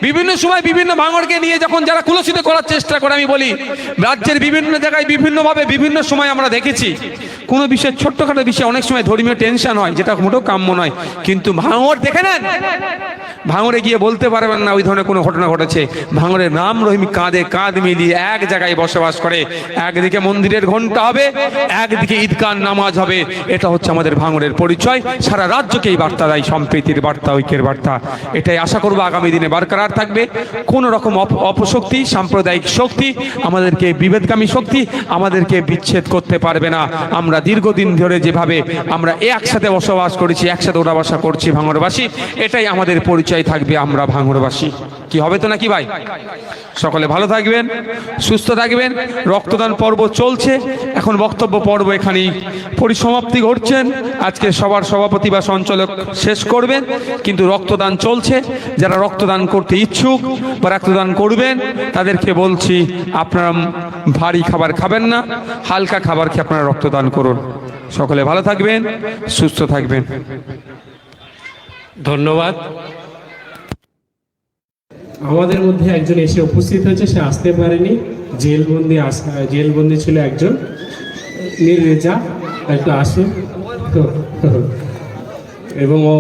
[SPEAKER 1] বিভিন্ন সময় বিভিন্ন ভাঙড়কে নিয়ে যখন যারা কুলসিত করার চেষ্টা করে, আমি বলি রাজ্যের বিভিন্ন জায়গায় বিভিন্নভাবে বিভিন্ন সময় আমরা দেখেছি কোনো বিষয়, ছোট্টখাটো বিষয় অনেক সময় ধর্মীয় টেনশন হয়, যেটা মোটেও কাম্য নয়। কিন্তু ভাঙড় দেখে নেন, ভাঙড়ে গিয়ে বলতে পারবেন না ওই ধরনের কোনো ঘটনা ঘটেছে। ভাঙড়ের রাম রহিম কাঁধে কাঁধ মিলিয়ে এক জায়গায় বসবাস করে। একদিকে মন্দিরের ঘন্টা হবে, একদিকে ঈদগাহ নামাজ হবে। এটা হচ্ছে আমাদের ভাঙড়ের পরিচয়। সারা রাজ্যকে এই বার্তা দেয়, সম্প্রীতির বার্তা, ঐক্যের বার্তা। এটাই আশা করবো আগামী দিনে বরকরার থাকবে। কোন রকম অপশক্তি, সাম্প্রদায়িক শক্তি, আমাদেরকে বিভেদগামী শক্তি আমাদেরকে বিচ্ছেদ করতে পারবে না। আমরা দীর্ঘদিন ধরে যেভাবে আমরা একসাথে বসবাস করেছি, একসাথে ওঠাবসা করছি ভাঙড়বাসী, এটাই আমাদের পরিচয় থাকবে, আমরা ভাঙড়বাসী। কি হবে তো নাকি ভাই? সকলে ভালো থাকবেন, সুস্থ থাকবেন। রক্তদান পর্ব চলছে, এখন বক্তব্য পর্ব এখানেই পরিসমাপ্তি ঘটছেন। আজকে সবার সভাপতি বা সঞ্চালক শেষ করবেন, কিন্তু রক্তদান চলছে। যারা রক্তদান করতে ইচ্ছুক বা রক্তদান করবেন তাদেরকে বলছি, আপনারা ভারী খাবার খাবেন না, হালকা খাবার খেয়ে আপনারা রক্তদান করুন। সকলে ভালো থাকবেন, সুস্থ থাকবেন।
[SPEAKER 2] ধন্যবাদ। আমাদের মধ্যে একজন এসে উপস্থিত হয়েছে, সে আসতে পারেনি, জেলবন্দি ছিল একজন, নির্রেজা, একটু আসুন। এবং ও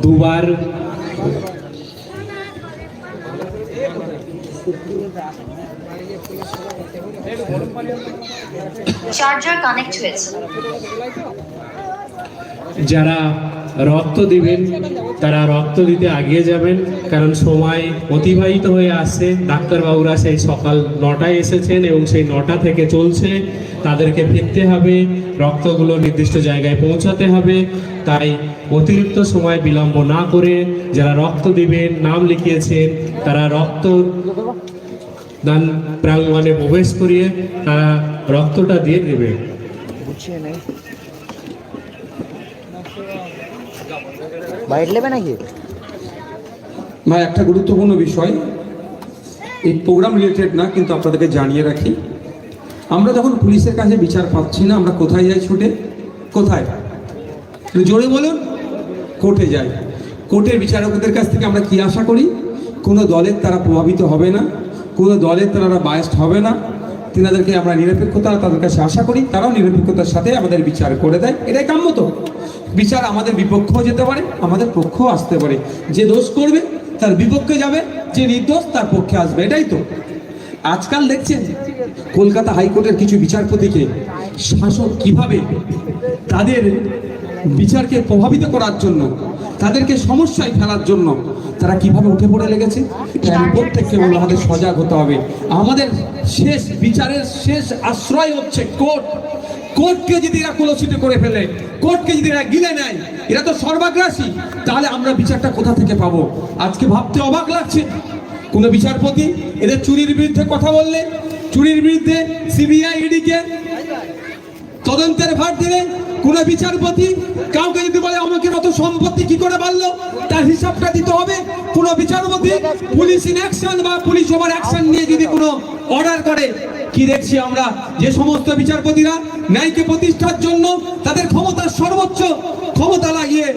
[SPEAKER 2] দুবার
[SPEAKER 3] চার্জার কানেক্ট হয়েছে।
[SPEAKER 2] যারা রক্ত দিবেন তারা রক্ত দিতে এগিয়ে যাবেন, কারণ সময় অতিবাহিত হয়ে আসছে। ডাক্তারবাবুরা সেই সকাল 9টায় এসেছেন এবং সেই 9টা থেকে চলছে, তাদেরকে ফিরতে হবে, রক্তগুলো নির্দিষ্ট জায়গায় পৌঁছাতে হবে। তাই অতিরিক্ত সময় বিলম্ব না করে যারা রক্ত দিবেন, নাম লিখিয়েছেন, তারা রক্ত দান প্রাঙ্গণে প্রবেশ করিয়ে তারা রক্তটা দিয়ে দেবে।
[SPEAKER 4] বাইরে নেবে নাকি
[SPEAKER 1] ভাই? একটা গুরুত্বপূর্ণ বিষয়, এই প্রোগ্রাম রিলেটেড না, কিন্তু আপনাদেরকে জানিয়ে রাখি, আমরা যখন পুলিশের কাছে বিচার পাচ্ছি না, আমরা কোথায় যাই ছুটে? কোথায়? জোরে বলুন। কোর্টে যাই। কোর্টের বিচারকদের কাছ থেকে আমরা কি আশা করি? কোনো দলের তারা প্রভাবিত হবে না, কোনো দলের তারা বায়াসড হবে না, তিনাদেরকে আমরা নিরপেক্ষতা তাদের কাছে আশা করি, তারাও নিরপেক্ষতার সাথে আমাদের বিচার করে দেয়। এটাই কাম্য তো। বিচার আমাদের বিপক্ষেও যেতে পারে, আমাদের পক্ষেও আসতে পারে। যে দোষ করবে তার বিপক্ষে যাবে, যে নির্দোষ তার পক্ষে আসবে, এটাই তো। আজকাল দেখছেন কলকাতা হাইকোর্টের কিছু বিচারপতিকে শাসক কিভাবে তাদের বিচারকে প্রভাবিত করার জন্য, তাদেরকে সমস্যায় ফেলার জন্য তারা কিভাবে উঠে পড়ে লেগেছে। আমি প্রত্যেককে বলবো আমাদের সজাগ হতে হবে। আমাদের শেষ বিচারের শেষ আশ্রয় হচ্ছে কোর্ট। কোর্টকে যদি এরা কুলসিত করে ফেলে, কোর্টকে যদি এরা গিলে নেয়, এরা তো সর্বাগ্রাসী, তাহলে আমরা বিচারটা কোথা থেকে পাবো? আজকে ভাবতে অবাক লাগছে, কোন বিচারপতি এদের চুরির বিরুদ্ধে কথা বললে, চুরির বিরুদ্ধে সিবিআই ইডিকে তদন্তের ভার দিলে, কোন বিচারপতি কাউকে যদি বলে আমাকে কত সম্পত্তি কি করে বাড়লো তার হিসাবটা দিতে হবে, কোন বিচারপতি পুলিশ ইন অ্যাকশন বা পুলিশ ওভার অ্যাকশন নিয়ে যদি কোনো অর্ডার করে, কি দেখছি আমরা? যে সমস্ত বিচারপতিরা ন্যায়কে প্রতিষ্ঠার জন্য তাদের ক্ষমতার সর্বোচ্চ ক্ষমতা লাগিয়ে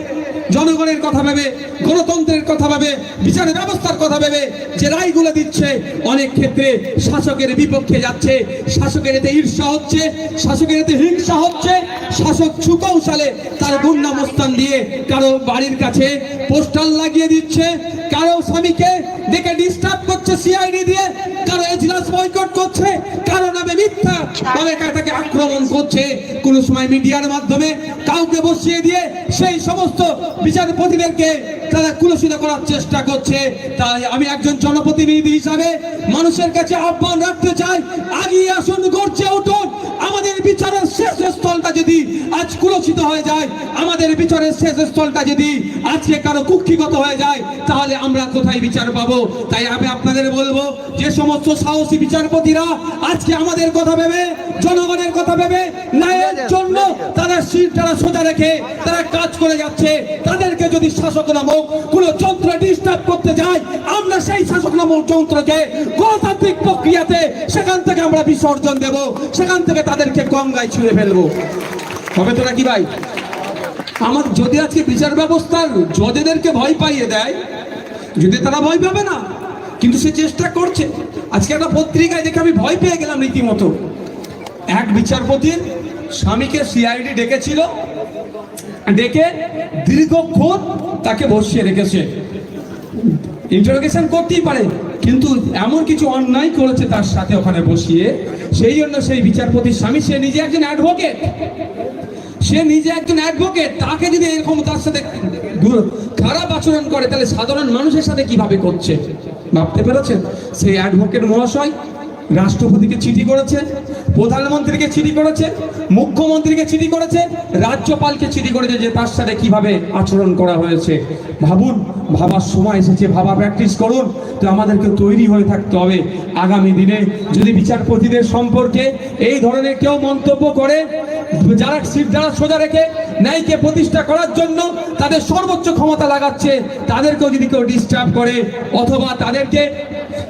[SPEAKER 1] জনগণের কথা ভেবে, গণতন্ত্রের কথা ভেবে, বিচারের ব্যবস্থার কথা ভেবে যে রায়গুলো দিচ্ছে, অনেক ক্ষেত্রে শাসকের বিপক্ষে যাচ্ছে। শাসকের এতে ঈর্ষা হচ্ছে, শাসকের এতে হিংসা হচ্ছে। শাসক সুকৌশলে তার গুন্ডামস্তান দিয়ে কারো বাড়ির কাছে পোস্টার লাগিয়ে দিচ্ছে, কারো স্বামীকে দেখে ডিস্টার্ব করছে সিআইডি দিয়ে, কারো এজলাস বয়কট করছে, কারো নামে মিথ্যা ভাবে তাকে আক্রমণ করছে, কোন সময় মিডিয়ার মাধ্যমে কাউকে বসিয়ে দিয়ে সেই সমস্ত বিচারপতিদেরকে তারা কুলসিত করার চেষ্টা করছে। তাই আমি একজন জনপ্রতিনিধি হিসাবে মানুষের কাছে আহ্বান রাখতে চাই, আগিয়ে আসুন, গর্জে উঠুন। আমাদের বিচারের শেষ স্থলটা যদি আজ কুলসিত হয়ে যায়, আমাদের বিচারের শেষ স্থলটা যদি আজকে কারো কুক্ষিগত হয়ে যায়, তাহলে আমরা কোথায় বিচার পাবো? তাই আমি আপনাদের বলবো, যে সমস্ত সাহসী বিচারপতিরা আজকে আমাদের কথা ভেবে, জনগণের কথা ভেবে, ন্যায়ের জন্য তাদের শিরটা সোজা রেখে তারা কাজ করে যাচ্ছে, তাদেরকে যদি শাসক নামক কোন যন্ত্র ডিস্টার্ব করতে যায়, আমরা সেই শাসক নামক যন্ত্রকে গণতান্ত্রিক প্রক্রিয়াতে সেখান থেকে আমরা বিসর্জন দেব, সেখান থেকে তাদেরকে গঙ্গায় ছুঁড়ে ফেলবো। হবে তো নাকি ভাই? আমার যদি আজকে বিচার ব্যবস্থার জজেদেরকে ভয় পাইয়ে দেয়, যদি তারা ভয় পাবে না, কিন্তু সে চেষ্টা করছে। আজকে একটা পত্রিকায় দেখে আমি ভয় পেয়ে গেলাম রীতিমতো। এক বিচারপতির স্বামীকে সিআইডি ডেকেছিল, ডেকে দীর্ঘক্ষণ তাকে বসিয়ে রেখেছে। ইন্টারোগেশন করতেই পারে, কিন্তু এমন কিছু অন্যায় করেছে তার সাথে ওখানে বসিয়ে। সেই জন্য সেই বিচারপতির স্বামী, সে নিজে একজন অ্যাডভোকেট, তাকে যদি এরকম তার সাথে খারাপ আচরণ করে, তাহলে সাধারণ মানুষের সাথে কিভাবে করছে ভাবতে পেরেছেন? সেই অ্যাডভোকেট মহাশয় রাষ্ট্রপতিকে চিঠি করেছে, প্রধানমন্ত্রীকে চিঠি করেছে, মুখ্যমন্ত্রীকে চিঠি করেছে, রাজ্যপালকে চিঠি করেছে যে তার সাথে কিভাবে আচরণ করা হয়েছে। ভাবুন, ভাবার সময় এসেছে, ভাবা প্র্যাকটিস করুন। তো আমাদেরকে তৈরি হয়ে থাকতে হবে। আগামী দিনে যদি বিচারপতিদের সম্পর্কে এই ধরনের কেউ মন্তব্য করে, যারা সোজা রেখে ন্যায়কে প্রতিষ্ঠা করার জন্য তাদের সর্বোচ্চ ক্ষমতা লাগাচ্ছে, তাদেরকেও যদি কেউ ডিস্টার্ব করে অথবা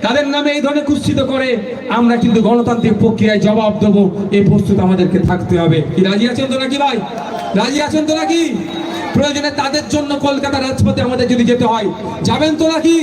[SPEAKER 1] তাদের নামে এই ধরনের কুৎসিত করে, আমরা কিন্তু গণতান্ত্রিক প্রক্রিয়ায় জবাব দেবো। এই প্রস্তুত আমাদেরকে থাকতে হবে। কি রাজি আছেন তো নাকি ভাই? রাজি আছেন তো নাকি? প্রয়োজনে তাদের জন্য কলকাতা রাজপথে আমাদের যদি যেতে হয়, যাবেন তো নাকি?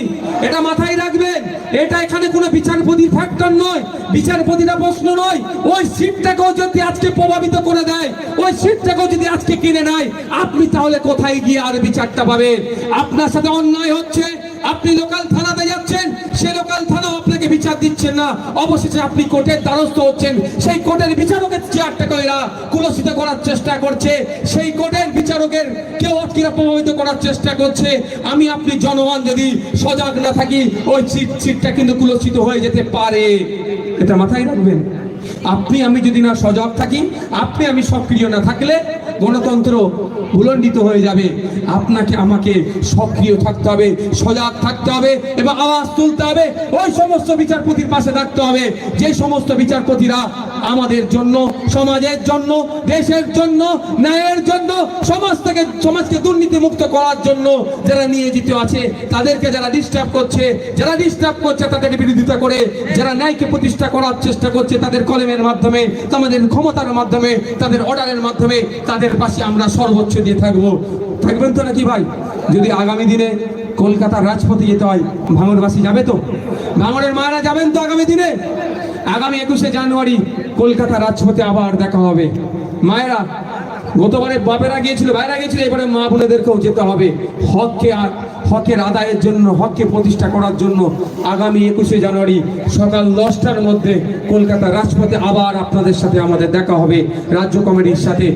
[SPEAKER 1] এটা মাথায় রাখবেন। এটা এখানে কোনো বিচারপতির ফ্যাক্টর নয়, বিচারপতিরা প্রশ্ন নয়। ওই সিটটাকেও যদি আজকে প্রভাবিত করে দেয়, ওই সিটটাকেও যদি আজকে কিনে নেয়, আপনি তাহলে কোথায় গিয়ে আর বিচারটা পাবেন? আপনার সাথে অন্যায় হচ্ছে, আপনি লোকাল থানাতে যাচ্ছেন, সে লোকাল থানা আপনাকে বিচার দিচ্ছেন না, অবশেষে আপনি কোর্টের দ্বারস্থ হচ্ছেন। সেই কোর্টের বিচারকের চেয়ারটাকে এরা কুলসিত করার চেষ্টা করছে, সেই কোর্টের বিচারকের কেউ আটকিরা প্রভাবিত করার চেষ্টা করছে। আপনি জনগণ যদি সজাগ না থাকি, ওই সিটটা কিন্তু কুলসিত হয়ে যেতে পারে। এটা মাথায় রাখবেন। আমি যদি না সজাগ থাকি, আমি সক্রিয় না থাকলে গণতন্ত্র ভুলণ্ডিত হয়ে যাবে। আপনাকে আমাকে সক্রিয় থাকতে হবে, সজাগ থাকতে হবে এবং আওয়াজ তুলতে হবে। ওই সমস্ত বিচারপতির পাশে থাকতে হবে যে সমস্ত বিচারপতিরা আমাদের জন্য, সমাজের জন্য, দেশের জন্য, ন্যায়ের জন্য, সমাজকে দুর্নীতি মুক্ত করার জন্য যারা নিয়োজিত আছে, তাদেরকে যারা ডিস্টার্ব করছে তাদের বিরোধিতা করে, যারা ন্যায়কে প্রতিষ্ঠা করার চেষ্টা করছে, তাদের কলমের মাধ্যমে, তাদের ক্ষমতার মাধ্যমে, তাদের অর্ডারের মাধ্যমে তাদের পাশে আমরা সর্বোচ্চ দিয়ে থাকবেন তো নাকি ভাই? যদি আগামী দিনে কলকাতার রাজপথে যেতে হয়, ভাঙড়বাসী যাবে তো? ভাঙড়ের মায়েরা যাবেন তো আগামী দিনে? আগামী 21শে জানুয়ারি কলকাতা রাজপথে আবার দেখা হবে। মায়েরা, গতবারে বাপেরা গিয়েছিল, ভাইরা গিয়েছিল, এবারে মা বোনেদেরকেও যেতে হবে। হকের আদায়ের জন্য, হককে প্রতিষ্ঠা করার জন্য আগামী 21শে জানুয়ারি সকাল 10টার মধ্যে কলকাতা রাজপথে আবার আপনাদের সাথে আমাদের দেখা হবে। রাজ্য কমিটির সাথে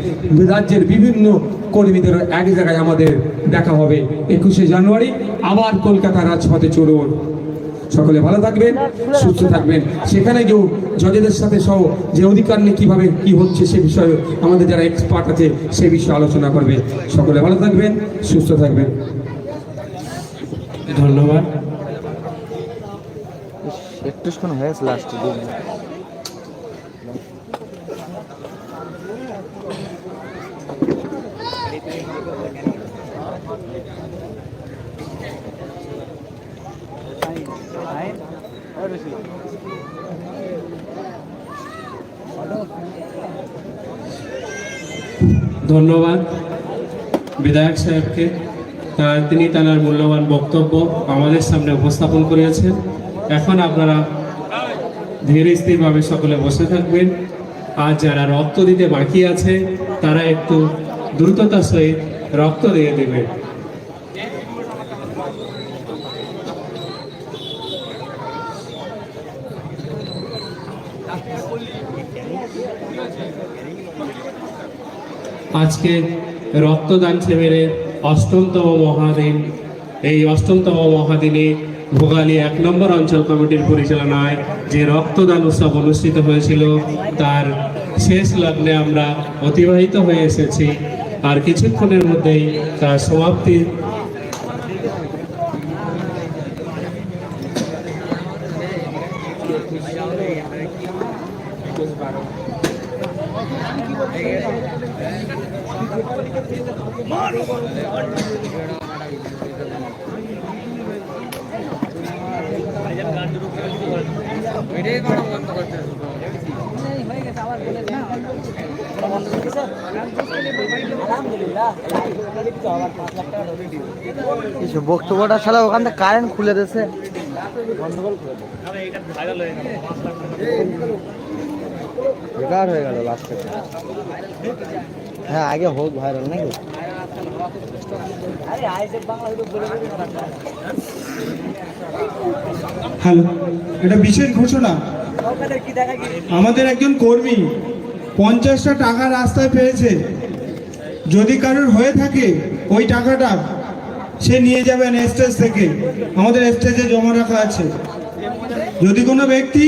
[SPEAKER 1] রাজ্যের বিভিন্ন কর্মীদের এক জায়গায় আমাদের দেখা হবে 21শে জানুয়ারি। আবার কলকাতা রাজপথে চলুন। সকলে ভালো থাকবেন, সুস্থ থাকবেন। সেখানে গিয়েও জজেদের সাথে সহ যে অধিকার নিয়ে কীভাবে কী হচ্ছে সে বিষয়ে আমাদের যারা এক্সপার্ট আছে সে বিষয়ে আলোচনা করবে। সকলে ভালো থাকবেন, সুস্থ থাকবেন।
[SPEAKER 2] ধন্যবাদ।
[SPEAKER 4] একটুক্ষণ হয়েছে লাস্টে দিন।
[SPEAKER 2] ধন্যবাদ বিধায়ক সাহেবকে, তিনি তার মূল্যবান বক্তব্য আমাদের সামনে উপস্থাপন করেছেন। এখন আপনারা ধীরে স্থিরভাবে সকলে বসে থাকবেন। আর যারা রক্ত দিতে বাকি আছে তারা একটু দ্রুততার সহিত রক্ত দিয়ে দেবেন। আজকে রক্তদান শিবিরের ৮ম মহাদিন। এই ৮ম মহাদিনে ভোগালী ১ নম্বর অঞ্চল কমিটির পরিচালনায় যে রক্তদান উৎসব অনুষ্ঠিত হয়েছিল তার শেষ লগ্নে আমরা অতিবাহিত হয়ে এসেছি। আর কিছুক্ষণের মধ্যেই তার সমাপ্তি।
[SPEAKER 4] বক্তব্যটা শালা ওখান থেকে কারেন্ট খুলে দিয়েছে, বেকার হয়ে গেল লাস্টে। হ্যাঁ আগে হোক ভাইরাল নাকি।
[SPEAKER 5] হ্যালো, এটা বিশেষ ঘোষণা। আমাদের একজন কর্মী 50টা টাকা রাস্তায় পেয়েছে। যদি কারোর হয়ে থাকে ওই টাকাটা সে নিয়ে যাবেন স্টেজ থেকে, আমাদের স্টেজে জমা রাখা আছে। যদি কোনো ব্যক্তি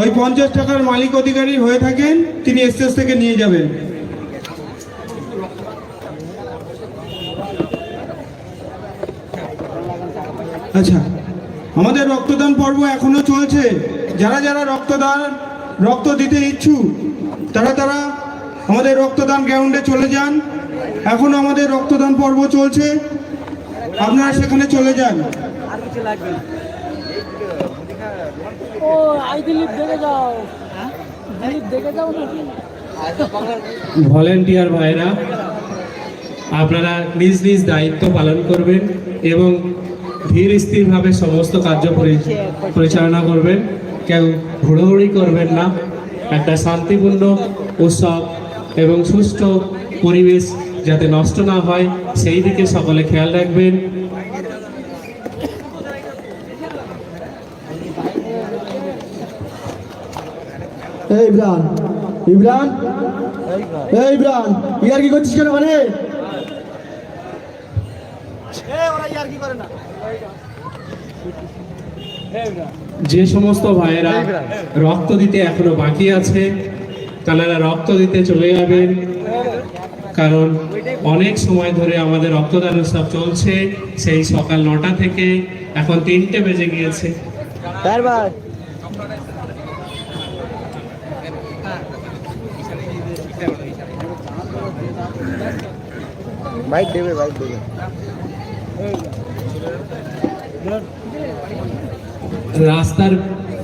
[SPEAKER 5] ওই 50 টাকার মালিক অধিকারী হয়ে থাকেন তিনি স্টেজ থেকে নিয়ে যাবেন। আচ্ছা, আমাদের রক্তদান পর্ব এখনো চলছে। যারা যারা রক্ত দিতে ইচ্ছুক তারা আমাদের রক্তদান গ্রাউন্ডে চলে যান। এখনো আমাদের রক্তদান পর্ব চলছে, আপনারা সেখানে চলে যান।
[SPEAKER 2] ভলেন্টিয়ার ভাইরা, আপনারা নিজ নিজ দায়িত্ব পালন করবেন এবং ধীর স্থিরভাবে সমস্ত কার্য পরিচালনা করবেন। কেউ হুড়োহুড়ি করবেন না। একটা শান্তিপূর্ণ উৎসব এবং সুষ্ঠু পরিবেশ যাতে নষ্ট না হয় সেই দিকে সকলে খেয়াল রাখবেন।
[SPEAKER 5] ইমরান ইয়ার কি করছিস কেন? মানে
[SPEAKER 2] যে সমস্ত ভাইয়েরা রক্ত দিতে এখনো বাকি আছে তারা রক্ত দিতে চলে যাবেন, কারণ অনেক সময় ধরে আমাদের রক্তদান উৎসব চলছে। সেই সকাল 9টা থেকে এখন 3টে বেজে গিয়েছে।
[SPEAKER 4] বাইক দেবে।
[SPEAKER 2] রাস্তার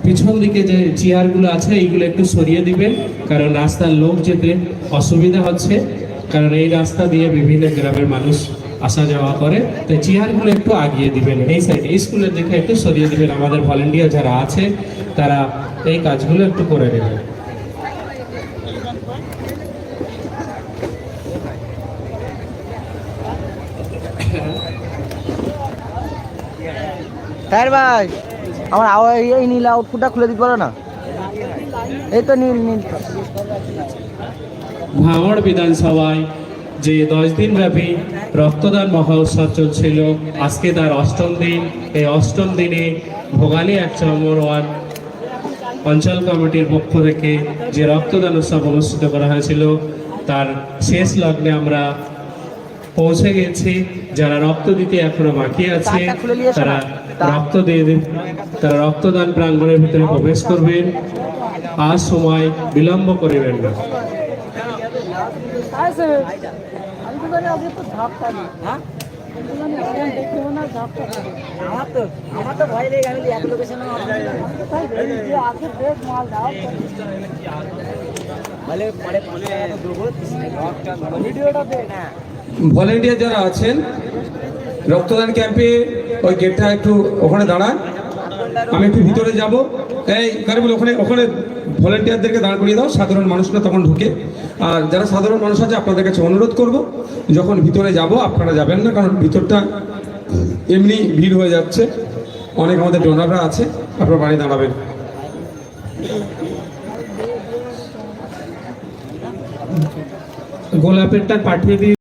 [SPEAKER 2] পিছন দিকে যে চেয়ারগুলো আছে এইগুলো একটু সরিয়ে দিবেন, কারণ রাস্তার লোক যেতে অসুবিধা হচ্ছে, কারণ এই রাস্তা দিয়ে বিভিন্ন গ্রামের মানুষ আসা যাওয়া করে। তাই চেয়ারগুলো একটু আগিয়ে দিবেন, এই সাইডে স্কুলের দিকে একটু সরিয়ে দিবেন। আমাদের ভলেন্টিয়ার যারা আছে তারা এই কাজগুলো একটু করে নেবেন।
[SPEAKER 4] হ্যাঁ ভাই, আমার এই নীল আউটপুটটা খুলে দিতে পারো না? এই তো নীল নীল।
[SPEAKER 2] ভাঙড় বিধানসভায় যে 10 দিন ব্যাপী রক্তদান মহোৎসব চলছিল, আজকে তার 8ম দিন। এই 8ম দিনে ভোগালী 1 নম্বর ওয়ার্ড অঞ্চল কমিটির পক্ষ থেকে যে রক্তদান উৎসব অনুষ্ঠিত করা হয়েছিল, তার শেষ লগ্নে আমরা পৌঁছে গেছি। যারা রক্ত দিতে এখনো বাকি আছে তারা তারা রক্তদান প্রাঙ্গণের ভিতরে প্রবেশ করবেন। আর সময় বিলম্ব করিবেন না।
[SPEAKER 1] ভলেন্টিয়ার যারা আছেন রক্তদান ক্যাম্পে, ওই গেটটা একটু ওখানে দাঁড়ান, আমি একটু ভিতরে যাব। এই কারিবুল, ওখানে ওখানে ভলেন্টিয়ারদেরকে দাঁড় করিয়ে দাও, সাধারণ মানুষরা তখন ঢুকে। আর যারা সাধারণ মানুষ আছে আপনাদের কাছে অনুরোধ করব, যখন ভিতরে যাব আপনারা যাবেন না, কারণ ভিতরটা এমনি ভিড় হয়ে যাচ্ছে, অনেক আমাদের ডোনাররা আছে, আপনারা বাড়ি দাঁড়াবেন।
[SPEAKER 2] গোলাপেরটা পাঠিয়ে দিই।